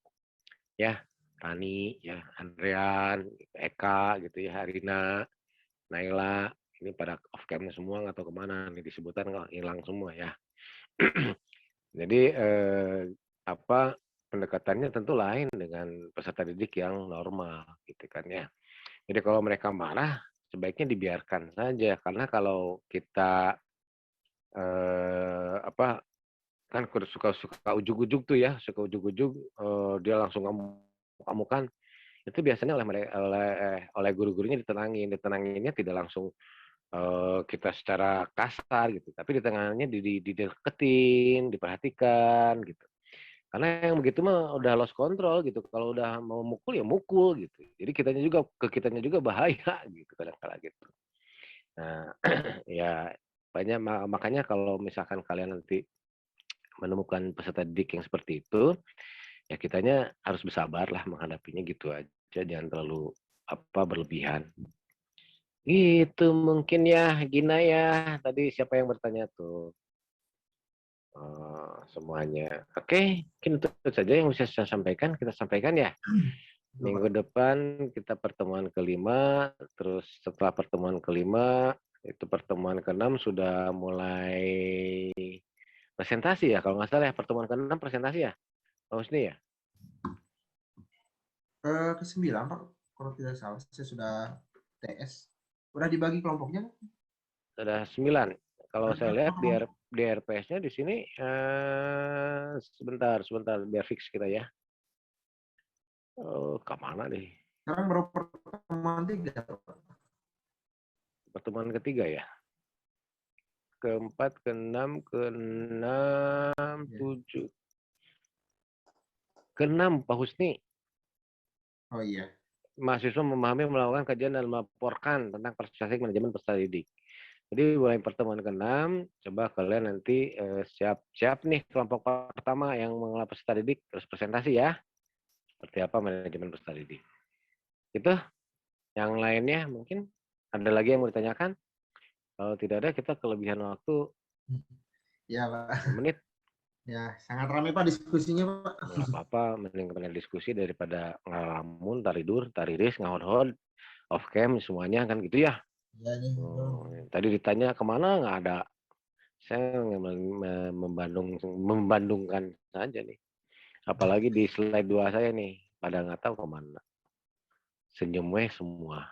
Ya, Rani, ya, Andrean, Eka, gitu ya, Harina, Naila, ini pada off cam semua nggak tahu kemana nih disebutan nggak hilang semua ya. Jadi pendekatannya tentu lain dengan peserta didik yang normal, gitu kan ya. Jadi kalau mereka marah, sebaiknya dibiarkan saja karena kalau kita kan suka ujug-ujug tuh ya, suka ujug-ujug dia langsung ngamuk-ngamukan, itu biasanya oleh guru-gurunya ditenanginnya tidak langsung kita secara kasar gitu, tapi ditenanginnya dideketin, diperhatikan gitu. Karena yang begitu mah udah lost control gitu. Kalau udah mau mukul ya mukul gitu. Jadi kitanya juga bahaya gitu kadang-kala gitu. Nah, ya banyak makanya kalau misalkan kalian nanti menemukan peserta didik yang seperti itu, ya kitanya harus bersabar lah menghadapinya gitu aja, jangan terlalu berlebihan. Gitu mungkin ya, Gina ya. Tadi siapa yang bertanya tuh? Semuanya. Oke, mungkin itu saja yang bisa saya sampaikan. Kita sampaikan ya. Minggu depan kita pertemuan kelima, terus setelah pertemuan kelima, itu pertemuan ke-6 sudah mulai presentasi ya, kalau nggak salah ya, pertemuan ke-6 presentasi ya, Pak Husni ya? Ke-9 Pak, kalau tidak salah, saya sudah TS. Udah dibagi kelompoknya? Sudah 9. Kalau saya lihat di RPS-nya di sini, sebentar, biar fix kita ya. Kemana nih? Sekarang baru pertemuan 3. Pertemuan ketiga ya? Keempat, keenam, tujuh. Keenam, Pak Husni. Oh iya. Mahasiswa memahami, melakukan kajian dan melaporkan tentang strategi manajemen peserta didik. Jadi mulai pertemuan ke-6, coba kalian nanti siap-siap nih kelompok pertama yang mengelola peserta didik, terus presentasi ya. Seperti apa manajemen peserta didik. Itu. Yang lainnya mungkin ada lagi yang mau ditanyakan? Kalau tidak ada, kita kelebihan waktu. Ya, Pak. 5 menit. Ya, sangat ramai Pak diskusinya, Pak. Nggak apa-apa, mending kalian diskusi daripada ngalamun, taridur, tariris, ngahod-hod, off cam, semuanya kan gitu ya. Ya, Tadi ditanya kemana, nggak ada. Saya membandungkan saja nih. Apalagi di slide 2 saya nih, pada nggak tahu kemana. Senyumnya semua.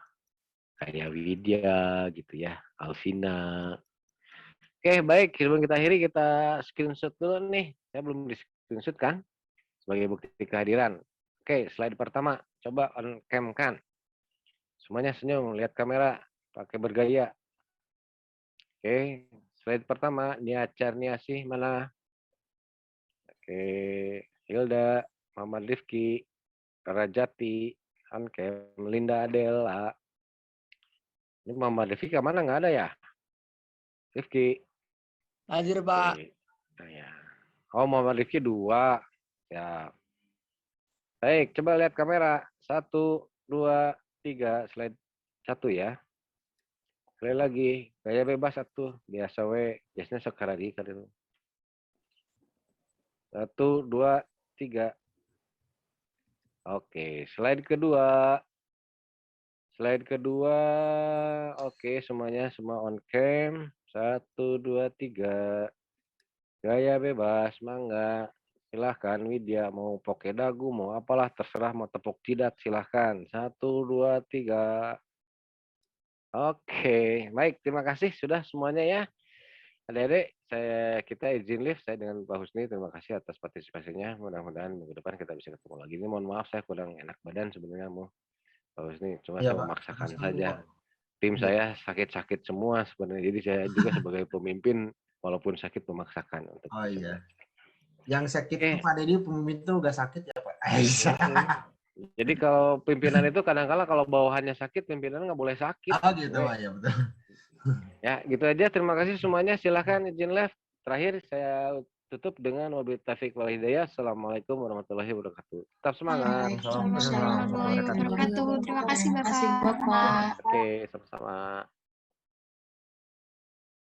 Kayak Widya gitu ya, Alvina. Oke, baik. Sebelum kita akhiri, kita screenshot dulu nih. Saya belum di screenshot kan? Sebagai bukti kehadiran. Oke, slide pertama. Coba on cam kan. Semuanya senyum, lihat kamera, pakai bergaya. Oke, slide pertama, Nia Carniasih mana? Oke, Hilda, Muhammad Rifki, Rajati, Ankem, Linda Adela. Ini Muhammad Rifki kemana? Nggak ada ya? Rifki. Hadir, Pak. Oke. Nah, ya. Oh, Muhammad Rifki 2. Ya. Baik, coba lihat kamera. 1, 2, 3. Slide 1 ya. Sekali lagi, gaya bebas 1. Biasa we, biasanya sekarang di itu. 1, 2, 3. Oke, slide kedua. Slide kedua. Oke, semuanya semua on cam. 1, 2, 3. Gaya bebas, mangga. Silahkan Widya, mau poke dagu, mau apalah, terserah, mau tepuk jidat, silahkan. 1, 2, 3. Oke, baik, terima kasih sudah semuanya ya. Adik-adik, kita izin live, saya dengan Pak Husni, terima kasih atas partisipasinya. Mudah-mudahan minggu depan kita bisa ketemu lagi. Ini mohon maaf, saya kurang enak badan sebenarnya, Pak Husni. Cuma Ya, saya Pak. memaksakan Sama-sama, saja. Pak. Tim Ya. saya sakit-sakit semua sebenarnya. Jadi saya juga sebagai pemimpin, walaupun sakit memaksakan untuk Oh iya. sebenarnya. Yang sakit itu Pak Deddy, pemimpin itu nggak sakit ya Pak? Jadi kalau pimpinan itu kadang-kala kalau bawahannya sakit, pimpinan nggak boleh sakit. Oh gitu Pak, ya betul. Ya, gitu aja. Terima kasih semuanya. Silahkan izin live. Terakhir saya tutup dengan wabillahi taufiq wal hidayah. Assalamualaikum warahmatullahi wabarakatuh. Tetap semangat. Waalaikumsalam warahmatullahi wabarakatuh. Terima kasih Bapak. Oke, sama-sama.